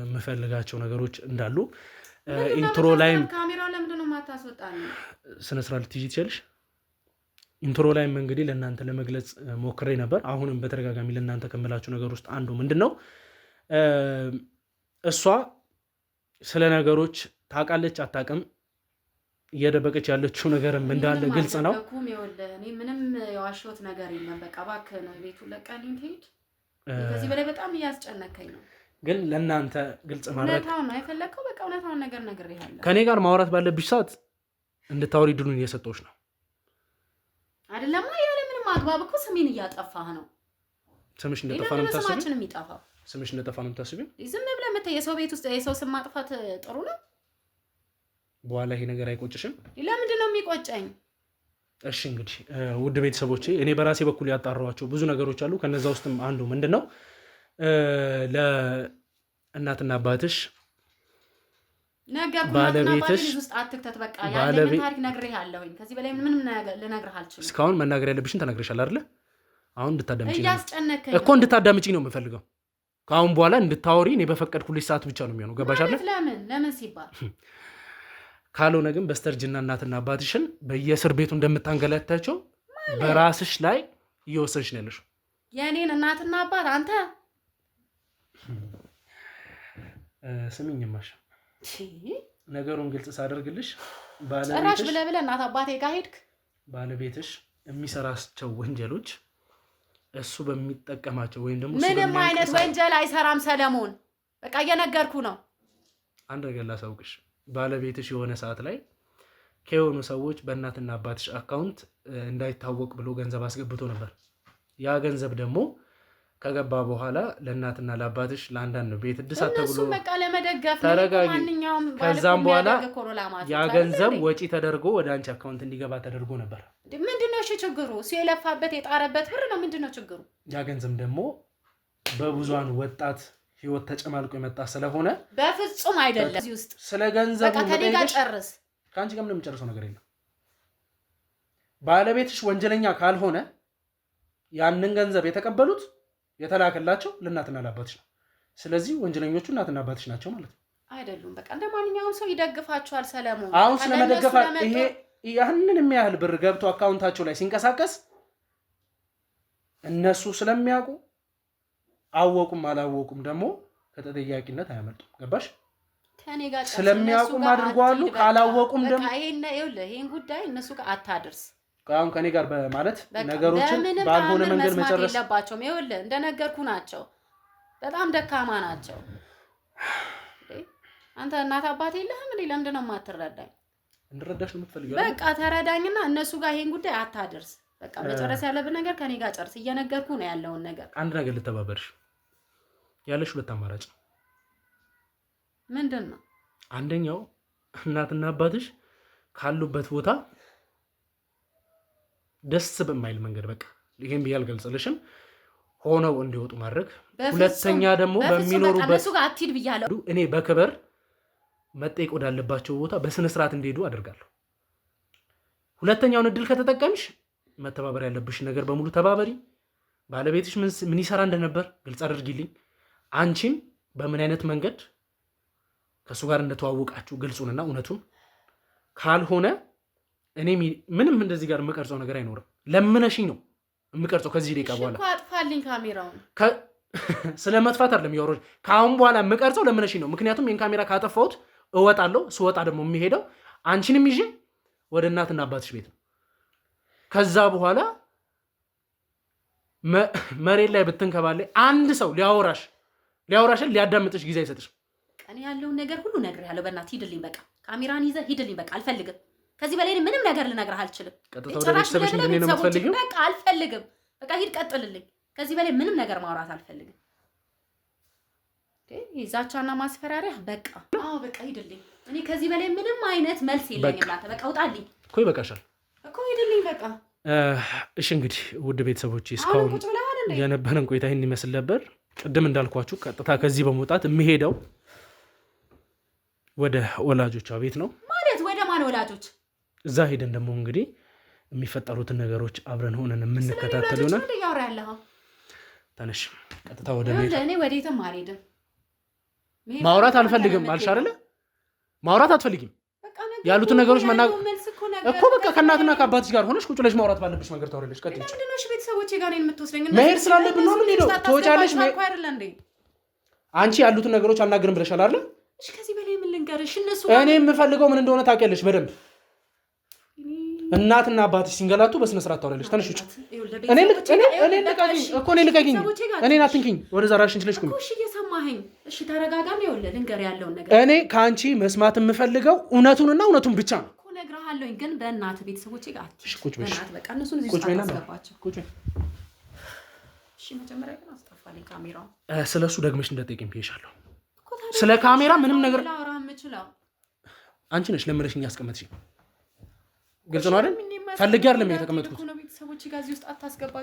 የምፈልጋቸው ነገሮች እንዳሉ ኢንትሮ ላይም ካሜራው ለምንድን ነው የማታስወጣኝ? ስነ ስርዓት ልትይጂ ትችያለሽ። ኢንትሮ ላይም እንግዲህ ለእናንተ ለመግለጽ ሞክሬ ነበር። አሁንም በተደጋጋሚ ለእናንተ ከምላችሁ ነገር ውስጥ አንዱ ምንድን ነው እሷ ስለ ነገሮች ታውቃለች አታውቅም፣ እየደበቀች ያለችው ነገርም እንዳለ ግልጽ ነው። እኔ ምንም የዋሸሁት ነገር የለም። በቃ እባክህ ነው ቤቱን ለቀልኝ ትሄድ። ከዚህ በላይ በጣም እያስጨነቀኝ ነው። ግን ለእናንተ ግልጽ ማድረግ እውነታውን ነው የፈለግከው። በቃ እውነታውን ነገር ነግሬሃለሁ። ከእኔ ጋር ማውራት ባለብሽ ሰዓት እንድታወሪ ድሉን እየሰጠሁሽ ነው አይደለማ? ያለ ምንም አግባብ እኮ ስሜን እያጠፋህ ነው። ስምሽ እንደጠፋ ነው የምታስቢው? ስማችን የሚጠፋው ስምሽ እንደጠፋ ነው የምታስቢው? ዝም ብለህ መተህ የሰው ቤት ውስጥ የሰው ስም ማጥፋት ጥሩ ነው? በኋላ ይሄ ነገር አይቆጭሽም? ለምንድን ነው የሚቆጨኝ? እሺ እንግዲህ ውድ ቤተሰቦቼ እኔ በራሴ በኩል ያጣራኋቸው ብዙ ነገሮች አሉ። ከነዛ ውስጥም አንዱ ምንድን ነው ለእናትና አባትሽ ባለቤትሽ ውስጥ አትክተት። በቃ ያለኝ ታሪክ ነግሬሃለሁኝ። ከዚህ በላይ ምንም ልነግርህ አልችልም። እስካሁን መናገር ያለብሽን ተናግረሻል አይደለ? አሁን እንድታዳምጪኝ እያስጨነቀኝ እኮ እንድታዳምጪኝ ነው የምፈልገው። ከአሁን በኋላ እንድታወሪ እኔ በፈቀድኩልሽ ሰዓት ብቻ ነው የሚሆነው። ገባሽ አይደል? ለምን ሲባል ካልሆነ ግን በስተርጅና እናትና አባትሽን በየእስር ቤቱ እንደምታንገላታቸው በራስሽ ላይ እየወሰንሽ ነው ያለሽው። የእኔን እናትና አባት አንተ ስሚኝማሽ ነገሩን ግልጽ ሳደርግልሽ ጭራሽ ብለህ እናት አባቴ ጋር ሄድክ። ባለቤትሽ የሚሰራቸው ወንጀሎች እሱ በሚጠቀማቸው ወይም ደግሞ ምንም አይነት ወንጀል አይሰራም ሰለሞን። በቃ እየነገርኩ ነው። አንድ ነገር ላሳውቅሽ፣ ባለቤትሽ የሆነ ሰዓት ላይ ከሆኑ ሰዎች በእናትና አባትሽ አካውንት እንዳይታወቅ ብሎ ገንዘብ አስገብቶ ነበር። ያ ገንዘብ ደግሞ ከገባ በኋላ ለእናትና ለአባትሽ ለአንዳንድ ነው ቤት እድሳት ተብሎ በቃ ለመደገፍ ተረጋጊ። ከዛም በኋላ ያ ገንዘብ አይደለም ወጪ ተደርጎ ወደ አንቺ አካውንት እንዲገባ ተደርጎ ነበር። ምንድነው እሺ ችግሩ? እሱ የለፋበት የጣረበት ብር ነው። ምንድነው ችግሩ? ያ ገንዘብ ደግሞ በብዙሃን ወጣት ህይወት ተጨማልቆ የመጣ ስለሆነ በፍጹም አይደለም። እዚህ ውስጥ ስለ ገንዘቡ በቃ ከኔ ጋር ጨርስ። ካንቺ ጋር ምንም ጨርሰው ነገር የለም። ባለቤትሽ ወንጀለኛ ካልሆነ ያንን ገንዘብ የተቀበሉት የተላከላቸው ለእናትና ለአባትሽ ነው። ስለዚህ ወንጀለኞቹ እናትና አባትሽ ናቸው ማለት ነው። አይደሉም። በቃ እንደማንኛውም ሰው ይደግፋቸዋል። ሰለሞን አሁን ስለመደገፋ ይሄ ያንን የሚያህል ብር ገብቶ አካውንታቸው ላይ ሲንቀሳቀስ እነሱ ስለሚያውቁ አወቁም አላወቁም ደግሞ ከተጠያቂነት አያመልጡም። ገባሽ? ከኔ ጋር ስለሚያውቁም አድርጓሉ፣ ካላወቁም ደግሞ ይሄን ጉዳይ እነሱ ጋር አታድርስ። አሁን ከኔ ጋር በማለት ነገሮችን ባልሆነ መንገድ መጨረስ የለባቸውም። ይኸውልህ እንደነገርኩ ናቸው። በጣም ደካማ ናቸው። አንተ እናት አባት የለህም እንዴ? ለምንድን ነው የማትረዳኝ? እንድረዳሽ ነው የምትፈልጊው? በቃ ተረዳኝና እነሱ ጋር ይሄን ጉዳይ አታድርስ። በቃ መጨረስ ያለብን ነገር ከኔ ጋር ጨርስ። እየነገርኩ ነው ያለውን ነገር። አንድ ነገር ልተባበርሽ። ያለሽ ሁለት አማራጭ ምንድን ነው? አንደኛው እናትና አባትሽ ካሉበት ቦታ ደስ በማይል መንገድ በቃ ይሄን ብዬ አልገልጽልሽም ሆነው እንዲወጡ ማድረግ። ሁለተኛ ደግሞ በሚኖሩበት እነሱ ጋር አትሂድ ብያለሁ። እኔ በክብር መጠየቅ ወዳለባቸው ቦታ በስነ ስርዓት እንዲሄዱ አደርጋለሁ። ሁለተኛውን እድል ከተጠቀምሽ መተባበር ያለብሽ ነገር በሙሉ ተባበሪ። ባለቤትሽ ምን ይሰራ እንደነበር ግልጽ አድርጊልኝ። አንቺም በምን አይነት መንገድ ከሱ ጋር እንደተዋወቃችሁ ግልጹንና እውነቱን። ካልሆነ እኔ ምንም እንደዚህ ጋር የምቀርጸው ነገር አይኖርም። ለምነሽኝ ነው የምቀርጸው ከዚህ ደቂቃ በኋላ። አጥፋልኝ ካሜራውን። ስለ መጥፋት አይደለም ያወራሁሽ። ከአሁን በኋላ የምቀርጸው ለምነሽኝ ነው። ምክንያቱም ይሄን ካሜራ ካጠፋሁት እወጣለሁ። ስወጣ ደግሞ የሚሄደው አንቺንም ይዤ ወደ እናትና አባትሽ ቤት ነው። ከዛ በኋላ መሬት ላይ ብትንከባለይ አንድ ሰው ሊያወራሽን ሊያዳምጥሽ ጊዜ አይሰጥሽ። ቀን ያለውን ነገር ሁሉ ነግሬሃለሁ። በእናትህ ሂድልኝ በቃ። ካሜራን ይዘህ ሂድልኝ በቃ። አልፈልግም። ከዚህ በላይ ምንም ነገር ልነግርህ አልችልም። ቀጥታ ወደ ቤተሰብሽ እንደኔ ነው የምትፈልጊው? በቃ አልፈልግም። በቃ ሂድ፣ ቀጥልልኝ። ከዚህ በላይ ምንም ነገር ማውራት አልፈልግም። ዛቻና ማስፈራሪያ በቃ። አዎ በቃ ሂድልኝ። እኔ ከዚህ በላይ ምንም አይነት መልስ የለኝም ላንተ። በቃ ውጣልኝ እኮ ይበቃሻል እኮ ሂድልኝ በቃ። እሺ እንግዲህ ውድ ቤተሰቦች እስካሁን የነበረን ቆይታ ይህን ይመስል ነበር። ቅድም እንዳልኳችሁ ቀጥታ ከዚህ በመውጣት የሚሄደው ወደ ወላጆቿ ቤት ነው። ማለት ወደ ማን ወላጆች? እዛ ሄደን ደግሞ እንግዲህ የሚፈጠሩትን ነገሮች አብረን ሆነን የምንከታተል ይሆናል። ተነሽ፣ ቀጥታ ወደ ቤት። እኔ ወዴትም አልሄድም። ማውራት አልፈልግም አልሽ አይደለ? ማውራት አትፈልጊም ያሉትን ነገሮች መናገር እኮ በቃ ከእናትና ከአባትሽ ጋር ሆነሽ ቁጭ ብለሽ ማውራት ባለብሽ መንገድ ታወሪያለሽ። ቀጥይ። ምንድነው? እሺ ቤተሰቦቼ ጋር ነው የምትወስደኝ? መሄድ ስላለብን ነው የምንሄደው። ትወጫለሽ። አንቺ ያሉትን ነገሮች አናግርም ብለሻል አይደል? እሺ ከዚህ በላይ ምን ልንገርሽ? እነሱ እኔ የምፈልገው ምን እንደሆነ ታውቂያለሽ በደንብ። እናትና አባትሽ ሲንገላቱ በስነ ስርዓት ታወሪያለሽ። ተነሽ ውጭ። እኔ ልቀቂኝ። እኔን አትንኪኝ። ወደዛ ራስሽን ችለሽ ቁሚ። እሺ እየሰማኸኝ? እሺ ተረጋጋም። ይኸውልህ ልንገር ያለውን ነገር። እኔ ከአንቺ መስማት የምፈልገው እውነቱንና እውነቱን ብቻ ነው። እነግርሃለሁኝ ግን በእናትህ ቤተሰቦቼ ጋር እሺ ቁጭ በይ። በቃ እነሱን እዚህ ውስጥ አታስገባቸው። ቁጭ በይ። እሺ መጀመሪያ ግን አስጠፋልኝ ካሜራውን። ስለሱ ደግመሽ እንዳትጠይቂኝ ብዬሻለሁ። ስለ ካሜራ ምንም ነገር ላወራ የምችለው አንቺ ነሽ። ለምረሽኝ ያስቀመጥሽኝ ግልጽ ነው አይደል? ፈልጌ አይደለም የተቀመጥኩት።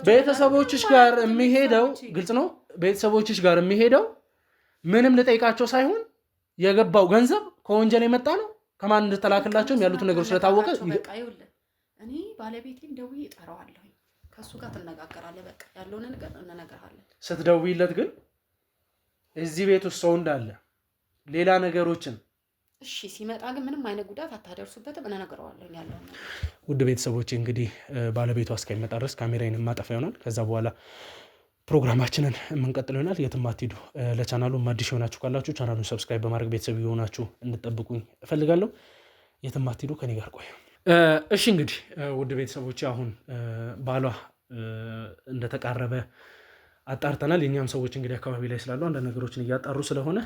ቤተሰቦችሽ ጋር የሚሄደው ግልጽ ነው። ቤተሰቦችሽ ጋር የሚሄደው ምንም ልጠይቃቸው ሳይሆን የገባው ገንዘብ ከወንጀል የመጣ ነው። ከማን እንደተላከላቸውም ያሉትን ነገሮች ስለታወቀ በቃ ይኸውልህ እኔ ባለቤቴን ደውዬ እጠራዋለሁ። ከሱ ጋር ትነጋገራለህ። በቃ ያለውን ነገር እንነግርሃለን። ስትደውይለት ግን እዚህ ቤት ውስጥ ሰው እንዳለ ሌላ ነገሮችን እሺ ሲመጣ ግን ምንም አይነት ጉዳት አታደርሱበትም። እነግረዋለሁ ያለውን ነገር። ውድ ቤተሰቦቼ እንግዲህ ባለቤቷ እስከሚመጣ ድረስ ካሜራዬን ማጠፋ ይሆናል። ከዛ በኋላ ፕሮግራማችንን የምንቀጥል ይሆናል። የትም አትሄዱ። ለቻናሉ አዲስ የሆናችሁ ካላችሁ ቻናሉን ሰብስክራይብ በማድረግ ቤተሰብ የሆናችሁ እንድጠብቁኝ እፈልጋለሁ። የትም አትሄዱ፣ ከኔ ጋር ቆዩ። እሺ እንግዲህ ውድ ቤተሰቦቼ አሁን ባሏ እንደተቃረበ አጣርተናል። የኛም ሰዎች እንግዲህ አካባቢ ላይ ስላሉ አንዳንድ ነገሮችን እያጣሩ ስለሆነ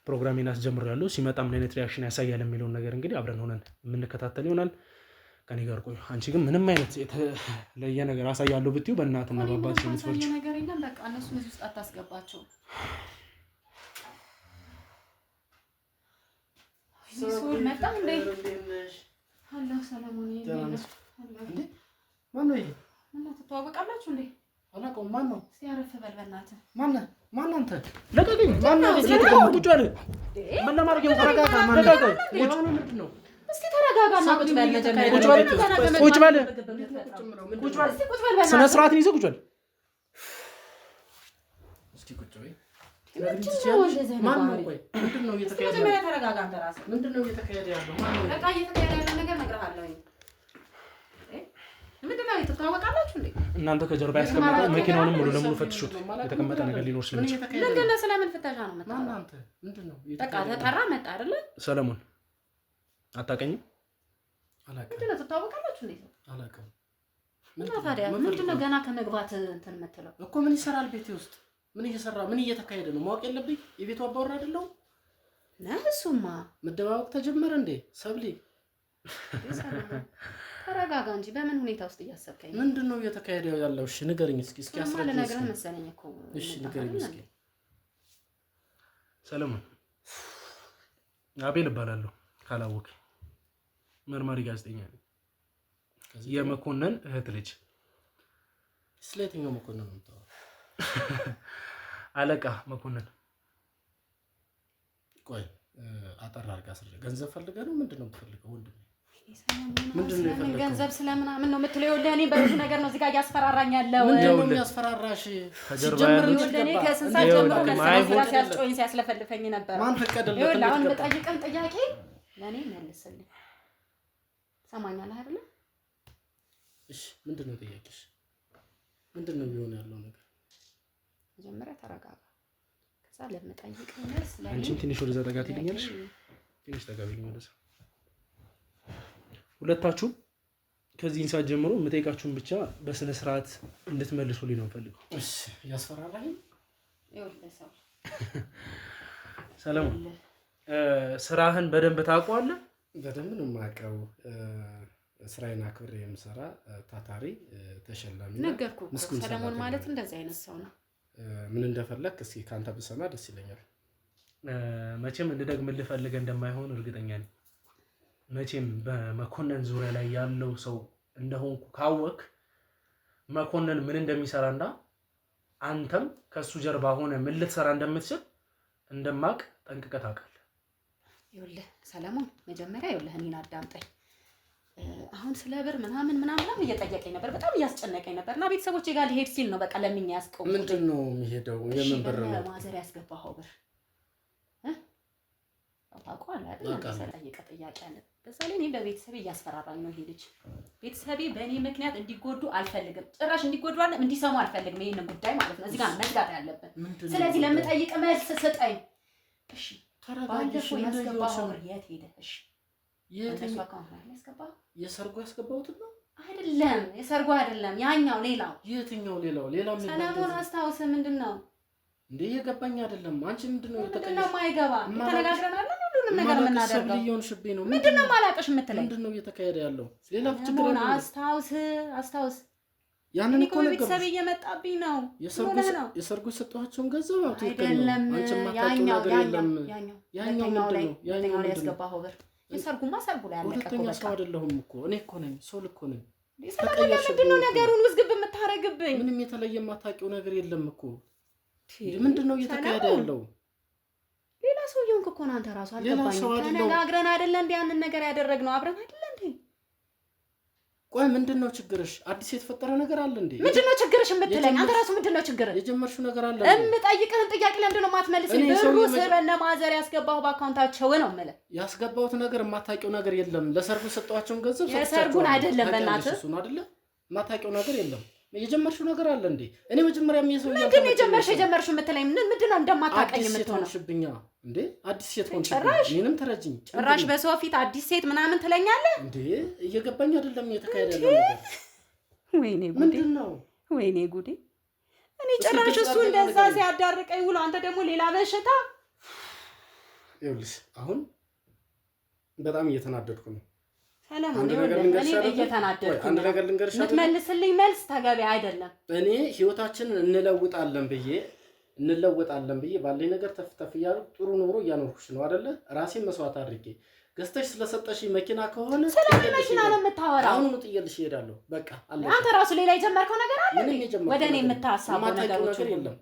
ፕሮግራሜን አስጀምራለሁ። ሲመጣ ምን አይነት ሪያክሽን ያሳያል የሚለውን ነገር እንግዲህ አብረን ሆነን የምንከታተል ይሆናል። ከኔ ጋር ቆዩ። አንቺ ግን ምንም አይነት የተለየ ነገር አሳያለሁ ብትዩ በእናትና በአባትሽ የምትፈርጂ ነገር የለም። በቃ እነሱን እዚህ ውስጥ አታስገባቸው። ሶል መጣ እንዴ? አላህ ሰላሙን ይሁን። ትተዋወቃላችሁ እንዴ? አላውቀውም። ማን ነው? እስቲ አረፍ በል በእናትህ። ማን አንተ? ለቀቀኝ። ማን ነው? ቁጭ በል። ምን ለማድረግ ነው? ተረጋጋ። ምንድን ነው? እስቲ ተረጋጋና ቁጭ በል። መጀመሪያ ቁጭ በል። ስነ ስርዓትን ይዘህ ቁጭ በል። እስቲ ቁጭ በል። ማን ነው? ቆይ ምንድን ነው እየተካሄደ ያለው? መጀመሪያ ተረጋጋ አንተ ራስህ። ምንድን ነው እየተካሄደ ያለው? በቃ እየተካሄደ ያለው ነገር እነግርሃለሁ። ምንድን ነው? ትተዋወቃላችሁ እንዴ? እናንተ ከጀርባ ያስቀመጠው መኪናውንም ሙሉ ለሙሉ ፈትሹት። የተቀመጠ ነገር ሊኖር ስለሚችል ምንድን ነው? ስለምን ፍተሻ ነው መጣ? ማን አንተ? ምንድን ነው? በቃ ተጠራ መጣ አይደለ? ሰለሞን አታውቀኝም? አላውቅም። ምንድን ነው? ትተዋወቃላችሁ እንዴ? አላውቅም። እና ታዲያ ምንድን ነው ገና ከመግባት እንትን የምትለው እኮ? ምን ይሰራል ቤቴ ውስጥ? ምን እየሰራ ምን እየተካሄደ ነው? ማወቅ የለብኝ? የቤቱ አባወራ አይደለሁ? እሱማ መደባበቅ ተጀመረ እንዴ? ሰብሊ ተረጋጋ እንጂ በምን ሁኔታ ውስጥ እያሰብከኝ? ምንድን ነው እየተካሄደ ያለው? እሺ ንገረኝ እስኪ አስረዳኝ። ለነገርህ መሰለኝ እኮ። እሺ ንገረኝ እስኪ። ሰለሞን አቤል እባላለሁ። ካላወቅ መርማሪ ጋዜጠኛ ነኝ። የመኮንን እህት ልጅ። ስለየትኛው መኮንን ነው የምታወራው? አለቃ መኮንን። ቆይ አጠራ አድርጋ አስረዳ። ገንዘብ ፈልገህ ነው? ምንድን ነው የምትፈልገው ወንድሜ? ምንድነው ገንዘብ ስለምናምን ነው የምትለው? ይኸውልህ እኔ በብዙ ነገር ነው እዚህ ጋር እያስፈራራኝ ያለው። ምንድነው የሚያስፈራራሽ? ሲጀምር እኔ ከስንት ጀምሮ ከስራ ሲያስጮኝ ሲያስለፈልፈኝ ነበር። ማን ፈቀደልህ? ይኸውልህ አሁን ልጠይቅህን ጥያቄ ለእኔ መልስልኝ። ሰማኛለህ አይደለ? እሺ ምንድነው ጥያቄሽ? ምንድነው ቢሆን ያለው ነገር? መጀመሪያ ተረጋጋ። ከዛ ለምጠይቅህ መልስ ለእኔ አንቺን ትንሽ ወደዛ ጠጋ ትይኛለሽ። ትንሽ ጠጋ ብለኝ ወደዛ። ሁለታችሁም ከዚህ ሰዓት ጀምሮ የምጠይቃችሁን ብቻ በስነ ስርዓት እንድትመልሱልኝ ነው የምፈልገው። እሺ ያስፈራራኝ? ይኸውልህ ሰለሞን ስራህን በደንብ ታውቀዋለህ? በደንብ ነው የማውቀው። ስራዬን አክብሬ የምሰራ ታታሪ ተሸላሚ ነው። ነገርኩህ እኮ ሰለሞን ማለት እንደዚህ አይነት ሰው ነው። ምን እንደፈለክ እስኪ ካንተ ብሰማ ደስ ይለኛል። መቼም እንድደግምልህ ፈልገህ እንደማይሆን እርግጠኛ ነኝ። መቼም በመኮንን ዙሪያ ላይ ያለው ሰው እንደሆንኩ ካወቅ መኮንን ምን እንደሚሰራና አንተም ከሱ ጀርባ ሆነ ምን ልትሰራ እንደምትችል እንደማቅ ጠንቅቀህ ታውቃለህ። ይኸውልህ ሰለሞን መጀመሪያ ይኸውልህ እኔን አዳምጠኝ። አሁን ስለ ብር ምናምን እየጠየቀኝ ነበር፣ በጣም እያስጨነቀኝ ነበር እና ቤተሰቦቼ ጋር ሊሄድ ሲል ነው በቃ ለምኛ ያስቀው። ምንድነው የሚሄደው? የምን ብር ነው? ማዘር ያስገባኸው ብር ታውቀዋለህ አይደል? ጠይቀ ጥያቄ አለ። በዛ ላይ እኔ በቤተሰቤ እያስፈራራኝ ነው ይሄ ልጅ። ቤተሰቤ በእኔ ምክንያት እንዲጎዱ አልፈልግም፣ ጭራሽ እንዲጎዱ አለ እንዲሰሙ አልፈልግም። ይሄን ጉዳይ ማለት ነው እዚህ ጋር መዝጋት ያለበት። ስለዚህ ለምጠይቅ መልስ ስጠኝ። እሺ ባለፈው ያስገባኸው ብር የት ሄደ? እሺ የት ያስገባኸው? የሰርጉ ያስገባሁት ነው አይደለም? የሰርጉ አይደለም፣ ያኛው ሌላው። የትኛው ሌላው? ሌላው ምን? ሰለሞን አስታውስ። ምንድነው እንዴ? የገባኝ አይደለም። አንቺ ምንድነው የተቀየረ? ማይገባ ተነጋግረናል። ሁሉንም ነገር የምናደርገው ሰብልዮን ነው። ምንድነው ማላቀሽ የምትለኝ? ምንድነው እየተካሄደ ያለው? ሌላ ችግር ነው። አስታውስ። ያንን እኮ ነገር ቤተሰብ እየመጣብኝ ነው። የሰርጉ ሰጣቸውን ገንዘብ አይደለም። አንቺ ማታውቂው ነገር የለም። ያኛው ምንድነው? ያኛው ያስገባኸው ብር የሰርጉማ ሰርጉ ላይ ያለቀ እኮ በቃ። ሰው አይደለሁም እኮ እኔ እኮ ነኝ። ሰው ልኮ ነኝ። ምንድነው ነገሩን ውዝግብ የምታረግብኝ? ምንም የተለየ የማታውቂው ነገር የለም እኮ። ምንድነው እየተካሄደ ያለው? ሌላ ሰው ይሁን እኮ ነው። አንተ ራሱ አልገባኝም። ተነጋግረን አይደለ እንዴ ያንን ነገር ያደረግነው? አብረን አይደለ እንዴ? ቆይ ምንድነው ችግርሽ? አዲስ የተፈጠረ ነገር አለ እንዴ? ምንድነው ችግርሽ የምትለኝ? አንተ ራሱ ምንድነው ችግርሽ? የጀመርሽው ነገር አለ እንዴ? እምጠይቅህን ጥያቄ ለምንድን ነው የማትመልስልኝ? ብሩ ስለነ ማዘር ያስገባው በአካውንታቸው ነው የምልህ። ያስገባሁት ነገር የማታውቂው ነገር የለም። ለሰርጉ ሰጣቸውን ገንዘብ የሰርጉን አይደለም በእናትህ እሱን አይደለ የማታውቂው ነገር የለም። የጀመርሽው ነገር አለ እንዴ? እኔ መጀመሪያ የሚያሰው ያለው ምንድነው የጀመርሽው የምትለኝ? ምንድነው እንደማታውቀኝ የምትሆንሽብኛ እንዴ? አዲስ ሴት ሆንሽ። ምንም ተረጅኝ። ጭራሽ በሰው ፊት አዲስ ሴት ምናምን ትለኛለህ እንዴ? እየገባኝ አይደለም እየተካሄደ ያለው ነገር። ወይኔ ጉዴ! ምንድነው? ወይኔ ጉዴ! እኔ ጭራሽ እሱ እንደዛ ሲያዳርቀኝ ውሎ አንተ ደግሞ ሌላ በሽታ። ይኸውልሽ አሁን በጣም እየተናደድኩ ነው። ሰላም ነው። እኔ እየተናደድኩ አንድ ነገር ልንገርሽ። የምትመልስልኝ መልስ ተገቢ አይደለም። እኔ ህይወታችንን እንለውጣለን ብዬ ባለኝ ነገር ተፍተፍ እያልኩ ጥሩ ኑሮ እያኖርኩሽ ነው አይደለ? ራሴን መስዋዕት አድርጌ ገዝተሽ ስለሰጠሽ መኪና ከሆነ ስለምን መኪና ነው የምታወራው? አሁን ነው ጥዬልሽ እሄዳለሁ። በቃ አለ። አንተ ራሱ ሌላ የጀመርከው ነገር አለ እንዴ? ወደ እኔ የምታሳበው ነገሮች የለም።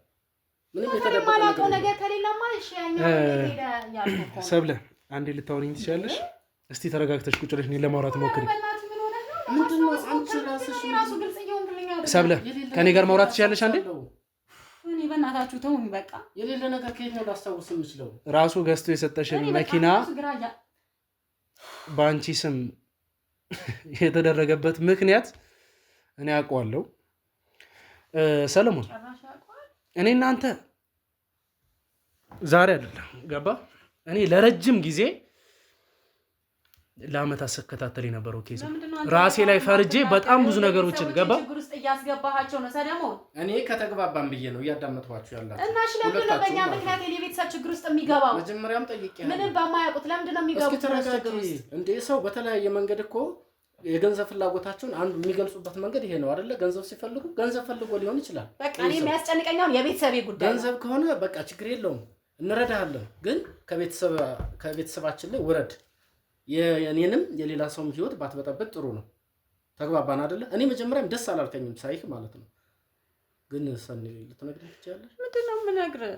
ምንም የተደበቀ ነገር ከሌለማ እሺ ያኛው ሄደ ያልኩት ሰብለ አንዴ ልታወሪኝ ትችያለሽ? እስቲ ተረጋግተሽ ቁጭ ብለሽ እኔን ለማውራት ሞክሪ። ምንድነው አንቺ ራሱ ግልጽ እየሆንክልኝ አይደል? ሰብለ ከኔ ጋር ማውራት ትችያለሽ? አንዴ እኔ በእናታችሁ ተውኝ በቃ። የሌለ ነገር ከየት ነው ላስታውስ የምችለው? ራሱ ገዝቶ የሰጠሽን መኪና በአንቺ ስም የተደረገበት ምክንያት እኔ አውቀዋለሁ። ሰለሞን እኔ እናንተ ዛሬ አይደለም ገባ። እኔ ለረጅም ጊዜ ለአመታት ስከታተል የነበረው ኬዝ ራሴ ላይ ፈርጄ በጣም ብዙ ነገሮችን ገባ ችግር ውስጥ እያስገባሃቸው ነው ሰለሞን። እኔ ከተግባባን ብዬ ነው እያዳመጥኳችሁ ያላችሁ። እና ለምንድን ነው በእኛ ምክንያት የቤተሰብ ችግር ውስጥ የሚገባው? መጀመሪያም ጠይቄ ምንም በማያውቁት ለምንድን ነው የሚገቡት? ችግር ውስጥ እንደ ሰው በተለያየ መንገድ እኮ የገንዘብ ፍላጎታቸውን አንዱ የሚገልጹበት መንገድ ይሄ ነው አይደለ? ገንዘብ ሲፈልጉ ገንዘብ ፈልጎ ሊሆን ይችላል። በቃ እኔ የሚያስጨንቀኛው የቤተሰቤ ጉዳይ። ገንዘብ ከሆነ በቃ ችግር የለውም እንረዳሃለን፣ ግን ከቤተሰባችን ላይ ውረድ። የኔንም የሌላ ሰውም ህይወት ባትበጠበጥ ጥሩ ነው። ተግባባን አይደለ? እኔ መጀመሪያም ደስ አላልከኝም ሳይክ ማለት ነው። ግን ሰኒ ልትነግረኝ ትችያለሽ? ምንድን ነው የምነግርህ?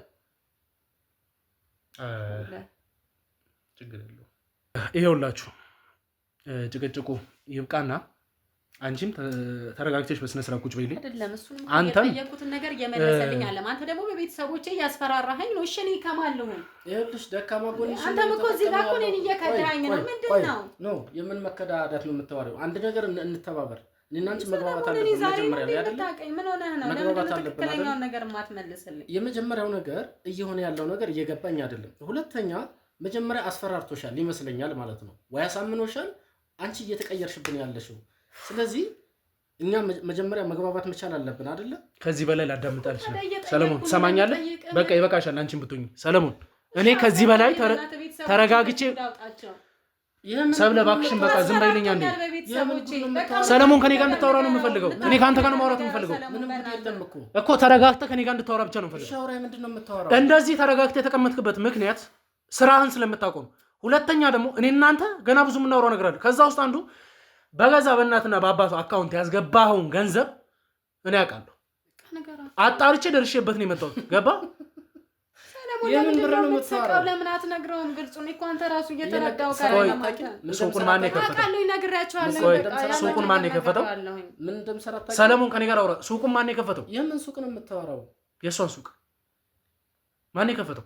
ችግር የለውም። ይሄውላችሁ ጭቅጭቁ ይብቃና አንቺም ተረጋግተሽ በስነ ስርዓት ቁጭ በይልኝ። አይደለም እሱንም የጠየቁትን ነገር እየመለሰልኝ አለ። አንተ ደግሞ በቤተሰቦቼ እያስፈራራኸኝ ነው። እሺ እኔ ከማለሁ ይኸውልሽ ደካማ ጎንሽ አንተም እኮ እዚህ ጋር እኮ እኔን እየከዳኸኝ ነው። ምንድን ነው ኖ የምን መከዳዳት ነው የምታወሪው? አንድ ነገር እንተባበር። እኔና አንቺ መግባባት አለብን። መጀመሪያ ላይ አይደል? ምን ሆነህ ነው? ለምን ትክክለኛውን ነገር የማትመልስልኝ? የመጀመሪያው ነገር እየሆነ ያለው ነገር እየገባኝ አይደለም። ሁለተኛ መጀመሪያ አስፈራርቶሻል ይመስለኛል ማለት ነው። ወይ አሳምኖሻል። አንቺ እየተቀየርሽብን ያለሽው። ስለዚህ እኛ መጀመሪያ መግባባት መቻል አለብን አይደለ? ከዚህ በላይ ላዳምጣልሽ ነው። ሰለሞን ትሰማኛለህ? በቃ ይበቃሻል። አንቺም ብትሆኚ ሰለሞን፣ እኔ ከዚህ በላይ ተረጋግቼ ሰብለ እባክሽን በቃ ዝም በይልኝ አንዴ። ሰለሞን ከኔ ጋር እንድታወራ ነው የምፈልገው። እኔ ካንተ ጋር ነው ማውራት የምፈልገው እኮ። ተረጋግተህ ከኔ ጋር እንድታወራ ብቻ ነው የምፈልገው። እንደዚህ ተረጋግተህ የተቀመጥክበት ምክንያት ስራህን ስለምታውቀው ነው። ሁለተኛ ደግሞ እኔ እናንተ ገና ብዙ የምናወራው ነገር አለ። ከዛ ውስጥ አንዱ በገዛ በእናትና በአባቱ አካውንት ያስገባኸውን ገንዘብ እኔ አውቃለሁ። አጣርቼ ደርሼበት ነው የመጣሁት። ገባ? የምን ብር ነው የምትሰራው? ለምን አትነግረውም? ግልጹን እኮ አንተ ራሱ እየተረዳው ካለ ሱቁን ማን የከፈተው? ታውቃለህ፣ ነግሬያቸዋለሁ። ሱቁን ማን የከፈተው? ምን እንደምሰራ ታውቃለህ? ሰለሞን ከኔ ጋር አውራ። ሱቁን ማን የከፈተው? የምን ሱቅ ነው የምታወራው? የእሷን ሱቅ ማን የከፈተው?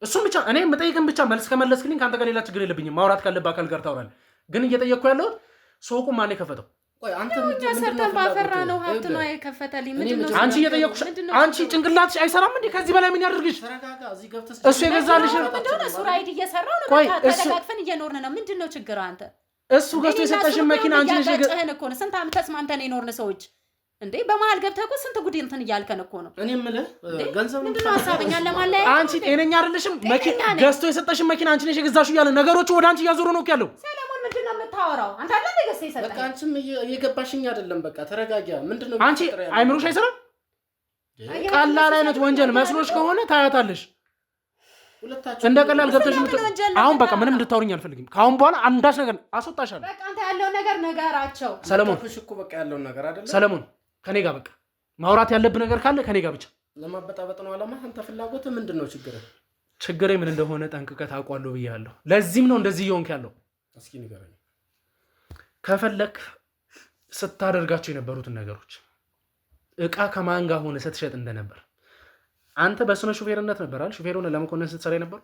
እሱም ብቻ እኔ የምጠይቅን ብቻ መልስ ከመለስክልኝ ከአንተ ጋር ሌላ ችግር የለብኝም። ማውራት ካለብህ አካል ጋር ታወራለህ። ግን እየጠየቅኩ ያለሁት ሱቁን ማን የከፈተው? ቆይ አንተ ሰርተን ባፈራ ነው ሀብት ነው የከፈተልኝ። ምንድነው አንቺ እየጠየቅኩሽ? አንቺ ጭንቅላትሽ አይሰራም እንዴ? ከዚህ በላይ ምን ያደርግሽ? ተረጋጋ። እዚህ ገብተሽ እሱ የገዛልሽ ምንድነው? እሱ ራይድ እየሰራው ነው። ተደጋግፈን እየኖርን ነው። ምንድነው ችግር? አንተ እሱ ገዝቶ የሰጠሽን መኪና አንቺ ነሽ የገዛኸው እኮ ነው። ስንት ዓመት ተስማምተን የኖርን ሰዎች እንዴ በመሀል ገብተህ እኮ ስንት ጉድ እንትን እያልከን እኮ ነው። እኔ የምልህ ገንዘብ ምንድነው ሀሳብኛ ለማለያየት? አንቺ ጤነኛ አይደለሽም። መኪና ገዝቶ የሰጠሽን መኪና አንቺ ነሽ የገዛሽው እያለ ነገሮቹ ወደ አንቺ እያዞሩ ነው ያለው። ሰለሞን ምንድነው የምታወራው? አንተ አይደል ገዝተህ የሰጠኝ? በቃ አንቺም እየገባሽኝ አይደለም። በቃ ተረጋጊ። ምንድነው አንቺ አይምሮሽ አይሰራም? ቀላል አይነት ወንጀል መስሎሽ ከሆነ ታያታለሽ። ሁለታችሁ እንደ ቀላል ገብተሽ አሁን በቃ ምንም እንድታወሪኝ አልፈልግም። ከአሁን በኋላ አንዳች ነገር አስወጣሻለሁ። በቃ አንተ ያለው ነገር ነገራቸው። ሰለሞን እኮ በቃ ያለውን ነገር አይደለም። ሰለሞን ከኔ ጋር በቃ ማውራት ያለብህ ነገር ካለ ከኔ ጋር ብቻ። ለማበጣበጥ ነው አላማ። አንተ ፍላጎት ምንድነው? ችግሬ ምን እንደሆነ ጠንቅቀህ ታውቃለህ ብያለሁ። ለዚህም ነው እንደዚህ እየሆንክ ያለው። እስኪ ንገረኝ። ከፈለክ ስታደርጋቸው የነበሩትን ነገሮች እቃ ከማን ጋር ሆነ ስትሸጥ እንደነበር አንተ በስነ ሹፌርነት ነበር አይደል? ሹፌር ሆነ ለመኮንን ስትሰራ ነበር።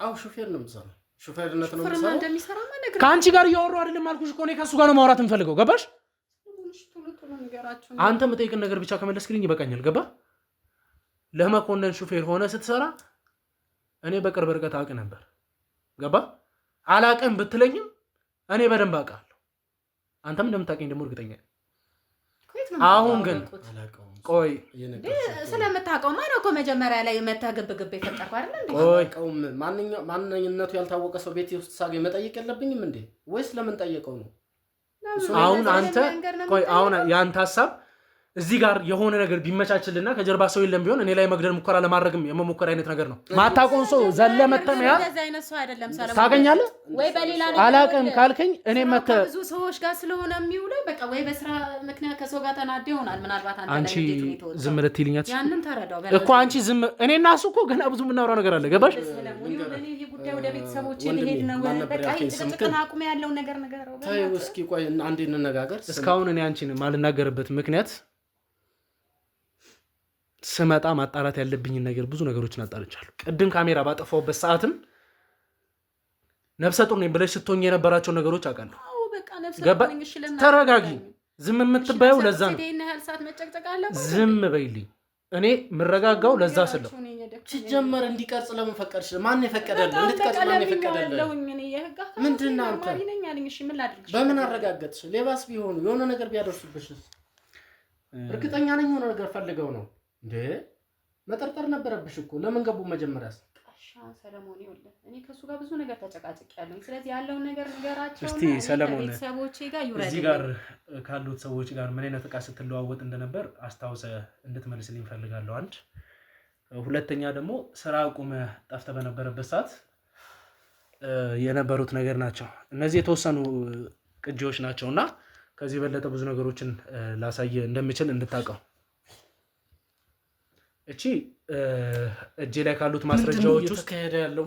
አው ሹፌር ነው የምሰራው። ሹፌርነት ነው የምሰራው። እንደሚሰራ ማለት ከአንቺ ጋር እያወራሁ አይደለም አልኩሽ እኮ። እኔ ከሱ ጋር ነው ማውራት የምፈልገው። ገባሽ? አንተ የምጠይቅን ነገር ብቻ ከመለስክልኝ ይበቃኛል። ገባ? ለመኮንን ሹፌር ሆነ ስትሰራ እኔ በቅርብ ርቀት አውቅ ነበር። ገባ? አላቅም ብትለኝም እኔ በደንብ አውቃለሁ። አንተም እንደምታውቀኝ ደግሞ እርግጠኛ ነኝ። አሁን ግን ቆይ ስለምታውቀው ማን ነው እኮ መጀመሪያ ላይ መታገብግብ የፈጠርኩ አይደል እንዴ? ቆይ ማንነቱ ያልታወቀ ሰው ቤት ውስጥ ሳገኝ መጠየቅ የለብኝም እንዴ? ወይስ ለምን ጠየቀው ነው? አሁን አንተ ቆይ አሁን ያንተ ሐሳብ እዚህ ጋር የሆነ ነገር ቢመቻችልና ከጀርባ ሰው የለም ቢሆን እኔ ላይ መግደል ሙከራ ለማድረግም የመሞከር አይነት ነገር ነው። ማታቆን ሰው ዘለ መተመያ እንደዚህ አይነት ሰው አይደለም ሰለሞን። ታገኛለህ ወይ በሌላ ነገር አላቀም ካልከኝ እኔ መተ ብዙ ሰዎች ጋር ስለሆነ የሚውለው በቃ ወይ በስራ ምክንያት ከሰው ጋር ተናደ ይሆናል። ምናልባት አንተ ላይ እንዴት ነው ዝም ልትይልኛት ያንን ተረዳው እኮ አንቺ ዝም እኔና እሱ እኮ ገና ብዙ የምናወራው ነገር አለ። ገባሽ? ይሄ ጉዳይ ወደ ቤተሰቦቼ ሊሄድ ነው። በቃ ጭቅጭቅን አቁም ያለው ነገር ነገረው። ተይው እስኪ ቆይ አንዴ እንነጋገር። እስካሁን እኔ አንቺን ማልናገርበት ምክንያት ስመጣ ማጣራት ያለብኝን ነገር ብዙ ነገሮችን አጣርቻለሁ። ቅድም ካሜራ ባጠፋውበት ሰዓትም ነፍሰ ጡር ነኝ ብለሽ ስትሆኝ የነበራቸው ነገሮች አውቃለሁ። አዎ በቃ ነፍሰ ጡር ነኝ። እሺ ለምን ተረጋጊ። ዝም የምትባየው ለዛ ነው። ዝም በይልኝ። እኔ የምረጋጋው ለዛ ስለው ሲጀመር እንዲቀርጽ ለምን ፈቀድሽ? ማን የፈቀደልህ? እንድትቀርጽ ማን የፈቀደልህ? ምንድን ነው አንተ? በምን አረጋገጥሽ? ሌባስ ቢሆኑ የሆነ ነገር ቢያደርሱብሽስ? እርግጠኛ ነኝ የሆነ ነገር ፈልገው ነው እንዴ? መጠርጠር ነበረብሽ እኮ። ለምን ገቡ መጀመሪያስ? ሰለሞን ይኸውልህ እኔ ከሱ ጋር ብዙ ነገር ተጨቃጭቄያለሁ። ስለዚህ ያለውን ነገር ንገራቸው። እስቲ ሰለሞን ቤተሰቦቼ ጋር ይውረድ። እዚህ ጋር ካሉት ሰዎች ጋር ምን አይነት ዕቃ ስትለዋወጥ እንደነበር አስታውሰህ እንድትመልስልኝ እፈልጋለሁ። አንድ ሁለተኛ ደግሞ ስራ አቁመህ ጠፍተህ በነበረበት ሰዓት የነበሩት ነገር ናቸው እነዚህ። የተወሰኑ ቅጂዎች ናቸውና ከዚህ በለጠ ብዙ ነገሮችን ላሳየ እንደምችል እንድታውቀው። እቺ እጄ ላይ ካሉት ማስረጃዎች ውስጥ ተካሄደ ያለው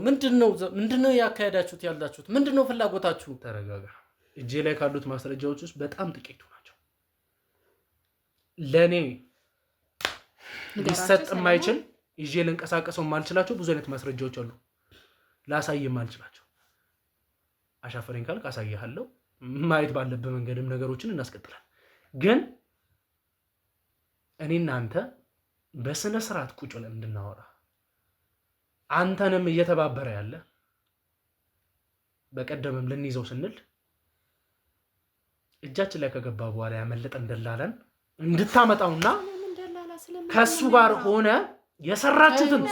ምንድነው ያካሄዳችሁት ያላችሁት ምንድነው ፍላጎታችሁ? ተረጋጋ። እጄ ላይ ካሉት ማስረጃዎች ውስጥ በጣም ጥቂቱ ናቸው። ለኔ ሊሰጥ የማይችል ይዤ ልንቀሳቀሰው የማልችላቸው ብዙ አይነት ማስረጃዎች አሉ። ላሳይ የማልችላቸው። አሻፈረኝ ካልክ አሳይሃለሁ። ማየት ባለበት መንገድም ነገሮችን እናስቀጥላለን። ግን እኔና አንተ በስነ ስርዓት ቁጭ ብለን እንድናወራ አንተንም እየተባበረ ያለ በቀደምም ልንይዘው ስንል እጃችን ላይ ከገባ በኋላ ያመለጠን ደላላን እንድታመጣውና ከሱ ጋር ሆነ የሰራችሁትን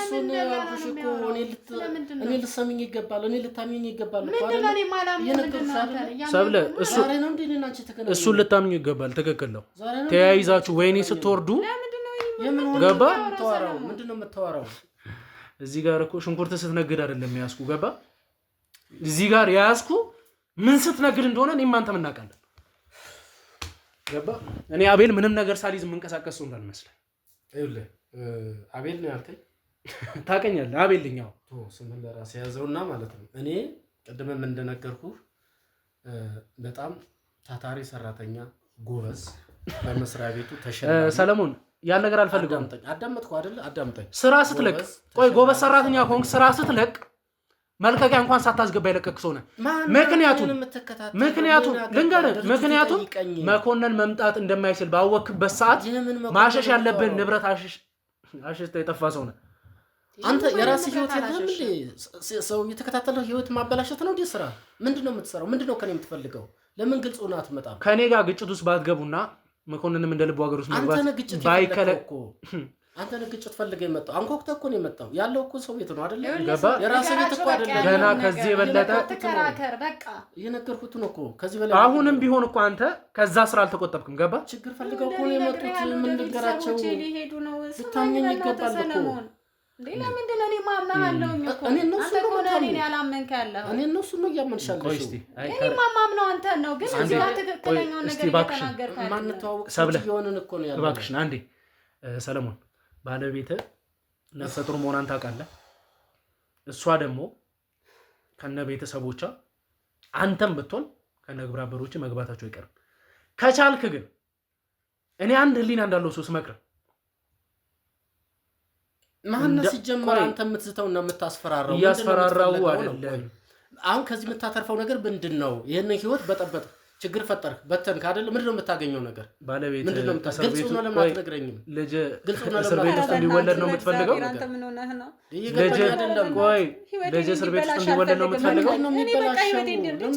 እኔ ልትሰሚኝ ይገባል። እኔ ልታሚኝ ይገባል። ሰብለ እሱን ልታምኙ ይገባል። ትክክል ነው። ተያይዛችሁ ወይኔ ስትወርዱ ገባ። ምንድነው የምታወራው? እዚህ ጋር እኮ ሽንኩርት ስትነግድ አይደለም ያስኩ። ገባ። እዚህ ጋር ያስኩ ምን ስትነግድ እንደሆነ እኔም አንተም እናውቃለን። ገባ። እኔ አቤል ምንም ነገር ሳልይዝ የምንቀሳቀስ ሰው እንዳልመስልህ። ይኸውልህ አቤል ነው ያልከኝ። ታውቀኛለህ። አቤል ልኛው ስምን ለራስ ያዘውና ማለት ነው። እኔ ቅድምም እንደነገርኩህ በጣም ታታሪ ሰራተኛ፣ ጎበዝ፣ በመስሪያ ቤቱ ተሸላሚ ሰለሞን ያን ነገር አልፈልገውም። አዳመጥኩ አይደል? አዳምጠኝ። ስራ ስትለቅ ቆይ ጎበዝ ሰራተኛ ከሆንክ ስራ ስትለቅ መልቀቂያ እንኳን ሳታስገባ የለቀቅ ሰው ነህ። ምክንያቱም መኮንን መምጣት እንደማይችል ባወክበት ሰዓት ማሸሽ ያለብን ንብረት አሸሽ የጠፋ ሰው ነህ አንተ። የራስህ ህይወት የለህም እንዴ? ሰው የተከታተለው ህይወት ማበላሸት ነው እንዴ ስራ? ምንድነው የምትሰራው? ምንድነው ከኔ የምትፈልገው? ለምን ግልጽ ሆነ አትመጣም? ከኔ ጋር ግጭት ውስጥ ባትገቡና መኮንንም እንደልብ ሀገር ውስጥ መግባት ባይከለኮ አንተ ግጭት ፈልገህ የመጣው አንኮክተህ እኮ ነው የመጣው። ያለው እኮ ሰው ቤት ነው አይደል? የራስህ ቤት እኮ አይደለም። ገና ከዚህ የበለጠ ተከራከር። በቃ እየነገርኩት ነው እኮ ከዚህ በላይ አሁንም ቢሆን እኮ አንተ ከዛ ስራ አልተቆጠብክም። ገባ። ችግር ፈልገው እኮ ነው የመጡት። ምን ልንገራቸው? ሊሄዱ ነው። ልታመኝ ይገባል እኮ ሌላ ምንድን ነው? እኔ ማምናለሁኝ እኮ አንተ እኮ ነህ እኔን ያላመንክ ያለኸው። እኔ እነሱን ነው እያመንሻለሽ። እኔ ማምነው አንተን ነው። ግን እዚህ ጋር ትክክለኛውን ነገር እየተናገርክ አይደለም። ማንተዋወቅ የሆንን እኮ ነው ያለው። እባክሽን አንዴ ሰለሞን፣ ባለቤትህ ነፍሰ ጡር መሆኗን ታውቃለህ። እሷ ደግሞ ከነ ቤተሰቦቿ አንተም ብትሆን ከነ ግብረ አበሮች መግባታቸው አይቀርም። ከቻልክ ግን እኔ አንድ ህሊና እንዳለው ሰው ስመክር ማነው ሲጀመር አንተ የምትዝተውና የምታስፈራራው? እያስፈራራው አይደለም። አሁን ከዚህ የምታተርፈው ነገር ምንድነው? ይሄን ህይወት በጠበጥ ችግር ፈጠር በተንክ አይደል? ምንድነው የምታገኘው ነገር? ባለቤት ምንድነው የምታገኘው? ግልጽ ነው። ለምን አትነግረኝም? ልጅ እስር ቤት ውስጥ እንዲወለድ ነው የምትፈልገው? አንተ ምን ሆነህ ነው? ልጅ ቆይ ልጅ እስር ቤት ውስጥ እንዲወለድ ነው የምትፈልገው? እኔ በቃ ህይወቴ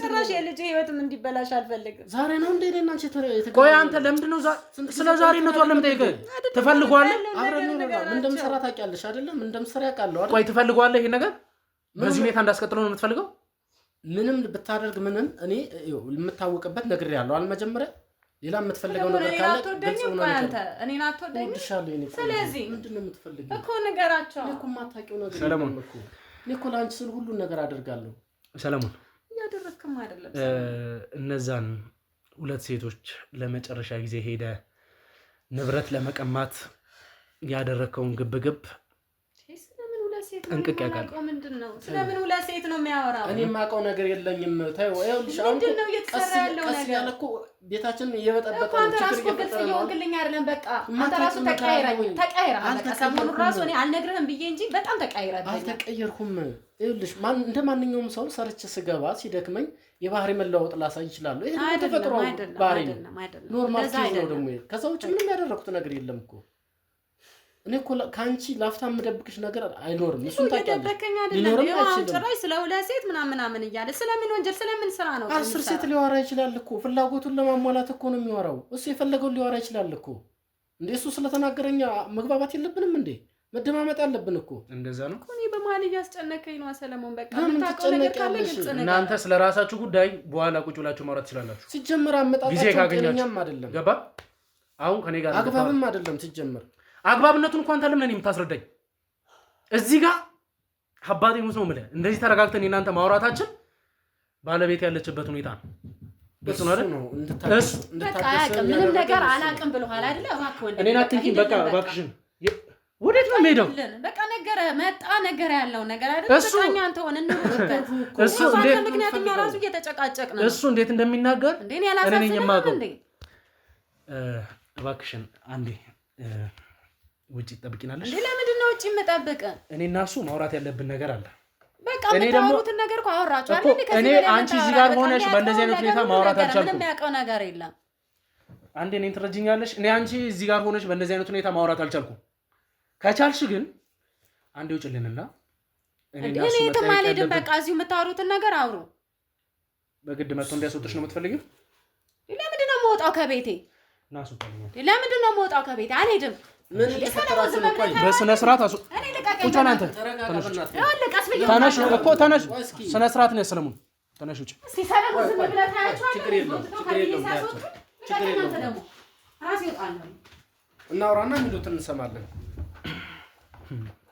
ጭራሽ የልጅ ህይወትም እንዲበላሽ አልፈልግም። ዛሬ ነው እንዴ እኔና አንቺ ቆይ አንተ ለምንድን ነው ስለ ዛሬነቱ ለምጠይቅህ ትፈልጓለህ? አብረን ነው ምን እንደምሰራ ታውቂያለሽ አይደለም? ምን እንደምሰራ ያውቃለሁ አይደል? ቆይ ትፈልጓለህ? ይሄን ነገር በዚህ ሁኔታ እንዳስቀጥለው ነው የምትፈልገው? ምንም ብታደርግ ምንም እኔ የምታወቅበት ነግሬያለሁ። አልመጀመሪያ ሌላ የምትፈልገው ነገር ካለ አትወደኝም እኮ አንተ እኔን አትወደኝም። ስለዚህ ምንድን ነው የምትፈልገው እኮ ንገራቸው። እኔ እኮ የማታውቂው ነገር ሰለሞን እኮ እኔ እኮ ለአንቺ ስል ሁሉን ነገር አደርጋለሁ። ሰለሞን እያደረክም አይደለም። እነዛን ሁለት ሴቶች ለመጨረሻ ጊዜ ሄደ ንብረት ለመቀማት ያደረከውን ግብግብ እንቅቅ ያውቃል። ምንድነው ስለምን ሁለት ሴት ነው የሚያወራው? እኔ የማውቀው ነገር የለኝም። ታዩ ይኸውልሽ፣ ምንድን ነው እየተሰራ ያለው ነገር? ቀስ እኮ ቤታችንን እየበጠበጠ ነው። ችግር እየፈጠረ ነው። እየወግልኝ አይደለም። በቃ አንተ ራሱ ተቀያይረሃል። በቃ ሰሞኑን ራሱ እኔ አልነግርህም ብዬ እንጂ በጣም ተቀያይረሃል። አልተቀየርኩም። ይኸውልሽ እንደ ማንኛውም ሰው ሰርቼ ስገባ ሲደክመኝ የባህሪ መለዋወጥ ላሳይ ይችላል። ይሄ ተፈጥሮ ባህሪ ነው፣ ኖርማል ነው ደግሞ። ከዛ ውጭ ምንም ያደረኩት ነገር የለም እኮ እኔ እኮ ካንቺ ላፍታ የምደብቅሽ ነገር አይኖርም። እሱን ታውቂያለሽ። ሊኖርም አይችልም። ጭራሽ ስለ ሁለት ሴት ምናምን እያለ ስለምን ወንጀል ስለምን ስራ ነው? 10 ሴት ሊያወራ ይችላል እኮ ፍላጎቱን ለማሟላት እኮ ነው የሚያወራው። እሱ የፈለገውን ሊያወራ ይችላል እኮ እንዴ። እሱ ስለተናገረኛ መግባባት የለብንም እንዴ? መደማመጥ አለብን እኮ። እንደዛ ነው እኮ። እኔ በመሀል እያስጨነቀኝ ነው ሰለሞን። በቃ የምታውቀው ነገር ካለ ግልጽ ነገር። እናንተ ስለራሳችሁ ጉዳይ በኋላ ቁጭ ብላችሁ ማውራት ትችላላችሁ። ሲጀመር አመጣጣችሁ ጤነኛም አይደለም። ገባ? አሁን ከኔ ጋር አግባብም አይደለም ሲጀመር። አግባብነቱን እንኳን አንተ ለምን የምታስረዳኝ? እዚህ ጋር አባቴ ሙስ ነው የምልህ። እንደዚህ ተረጋግተን የእናንተ ማውራታችን ባለቤት ያለችበት ሁኔታ ነው። እሱ ነው በቃ ምንም ነገር አላውቅም ብለዋል አይደለ? እባክህ ወንድም እኔን አትንኪኝ። በቃ እባክሽን። ወዴት ነው የምሄደው? በቃ ነገር ያለው ነገር አይደለ? በቃኛ አንተ ሆነ ነው እሱ እንዴት ምክንያት እኛ ራሱ እየተጨቃጨቅን ነው። እሱ እንዴት እንደሚናገር እኔ ያላሳፈነኝ የማውቀው። እባክሽን አንዴ ውጪ ትጠብቂናለሽ? ለምንድን ነው ውጪ የምጠብቅ? እኔ እና እሱ ማውራት ያለብን ነገር አለ። በቃ የምታወሩትን ነገር እኮ አወራችሁ አይደል? እኔ አንቺ እዚህ ጋር ሆነሽ በእንደዚህ አይነት ሁኔታ ማውራት አልቻልኩም። ምንም ያውቀው ነገር የለም። አንዴ እኔን ትረጅኛለሽ? እኔ አንቺ እዚህ ጋር ሆነሽ በእንደዚህ አይነት ሁኔታ ማውራት አልቻልኩም። ከቻልሽ ግን አንዴ ውጭልንና እኔ የትም አልሄድም። በቃ እዚሁ የምታወሩትን ነገር አውሩ። በግድ መጥቶ እንዲያስወጥሽ ነው የምትፈልጊው? ለምንድን ነው የምወጣው ከቤቴ? ለምንድን ነው የምወጣው ከቤቴ? አልሄድም። በስነ ስርዓት ቁጭ በል አንተ። ተነሽ እኮ ተነሽ። ስነ ስርዓት ነው ሰለሞን። ተነሽ ውጭ። እናውራና የሚሉትን እንሰማለን።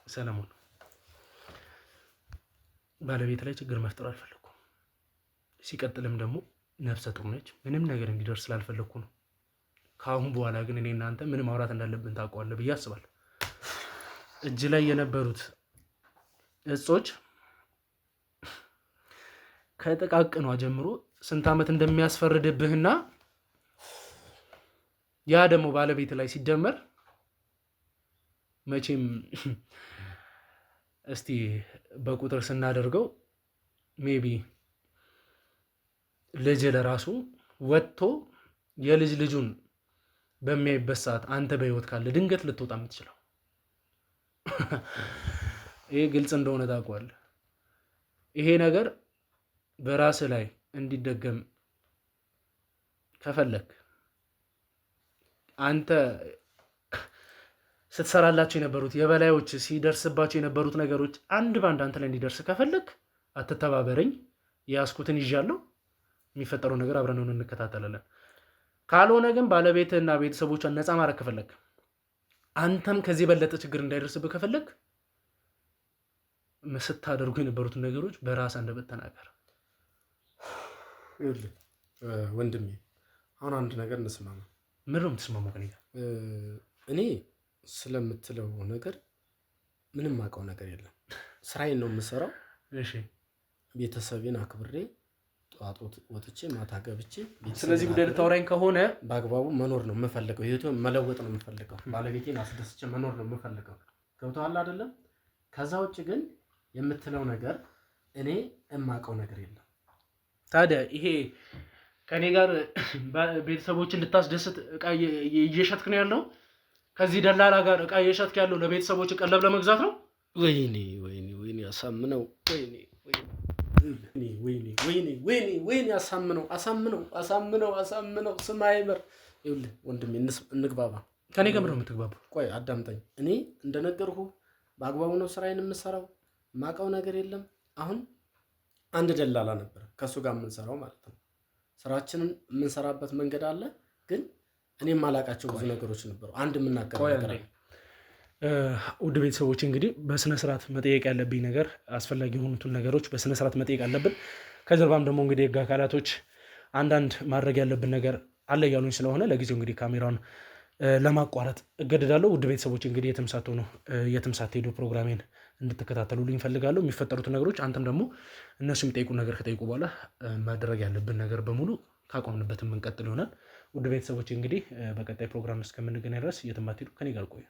ሰለሞን ባለቤት ላይ ችግር መፍጠር አልፈለኩም። ሲቀጥልም ደግሞ ነፍሰ ጡር ነች። ምንም ነገር እንዲደርስ ስላልፈለኩ ነው። ከአሁን በኋላ ግን እኔ እናንተ ምን ማውራት እንዳለብን ታውቀዋለህ ብዬ አስባለሁ። እጅ ላይ የነበሩት እጾች ከጥቃቅኗ ጀምሮ ስንት ዓመት እንደሚያስፈርድብህና ያ ደግሞ ባለቤት ላይ ሲደመር መቼም እስቲ በቁጥር ስናደርገው ሜቢ ልጅ ለራሱ ወጥቶ የልጅ ልጁን በሚያይበት ሰዓት አንተ በህይወት ካለ ድንገት ልትወጣ የምትችለው ይሄ ግልጽ እንደሆነ ታውቀዋለህ። ይሄ ነገር በራስህ ላይ እንዲደገም ከፈለክ አንተ ስትሰራላቸው የነበሩት የበላዮች ሲደርስባቸው የነበሩት ነገሮች አንድ ባንድ አንተ ላይ እንዲደርስ ከፈለክ አትተባበረኝ። ያስኩትን ይዣለሁ። የሚፈጠረው ነገር አብረን ሆነን እንከታተላለን። ካልሆነ ግን ባለቤትህና ቤተሰቦቿን ነፃ ማድረግ ከፈለክ አንተም ከዚህ የበለጠ ችግር እንዳይደርስብህ ከፈለክ ስታደርጉ የነበሩትን ነገሮች በራስ አንደበት ተናገር። ወንድሜ አሁን አንድ ነገር እንስማማ። ምን ነው የምትስማማው ከእኔ ጋር? እኔ ስለምትለው ነገር ምንም አውቀው ነገር የለም። ስራዬን ነው የምሰራው። እሺ ቤተሰቤን አክብሬ ጠዋት ወጥቼ ማታ ገብቼ ስለዚህ ጉዳይ ልታወራኝ ከሆነ በአግባቡ መኖር ነው የምፈልገው። ህይወቴን መለወጥ ነው የምፈልገው። ባለቤቴን አስደስቼ መኖር ነው የምፈልገው። ገብቶሃል አይደለም? ከዛ ውጭ ግን የምትለው ነገር እኔ የማውቀው ነገር የለም። ታዲያ ይሄ ከኔ ጋር ቤተሰቦችን ልታስደስት እቃ እየሸጥክ ነው ያለው? ከዚህ ደላላ ጋር እቃ እየሸጥክ ያለው ለቤተሰቦች ቀለብ ለመግዛት ነው? ወይኔ ወይኔ ወይኔ አሳምነው፣ ወይኔ ወይኔ አሳምነው ስም አይመር። ይኸውልህ ወንድሜ እንግባባ። ከኔ ጋር ምንድን ነው የምትግባባው? ቆይ አዳምጠኝ። እኔ እንደነገርኩህ በአግባቡ ነው ስራዬን የምሰራው። ማውቀው ነገር የለም። አሁን አንድ ደላላ ነበር ከእሱ ጋር የምንሰራው ማለት ነው። ስራችንን የምንሰራበት መንገድ አለ። ግን እኔም ማላቃቸው ብዙ ነገሮች ነበሩ። አንድ የምናገረው ነገር አለ። ውድ ቤተሰቦች እንግዲህ በስነ ስርዓት መጠየቅ ያለብኝ ነገር አስፈላጊ የሆኑትን ነገሮች በስነ ስርዓት መጠየቅ አለብን። ከጀርባም ደግሞ እንግዲህ የህግ አካላቶች አንዳንድ ማድረግ ያለብን ነገር አለ እያሉኝ ስለሆነ ለጊዜው እንግዲህ ካሜራውን ለማቋረጥ እገደዳለሁ። ውድ ቤተሰቦች እንግዲህ የትም ሳትሄዱ ፕሮግራሜን እንድትከታተሉልኝ እፈልጋለሁ። የሚፈጠሩትን ነገሮች አንተም ደግሞ እነሱ የሚጠይቁ ነገር ከጠይቁ በኋላ ማድረግ ያለብን ነገር በሙሉ ካቆምንበት የምንቀጥል ይሆናል። ውድ ቤተሰቦች እንግዲህ በቀጣይ ፕሮግራም እስከምንገናኝ ድረስ የትም አትሄዱ፣ ከኔ ጋር ቆዩ።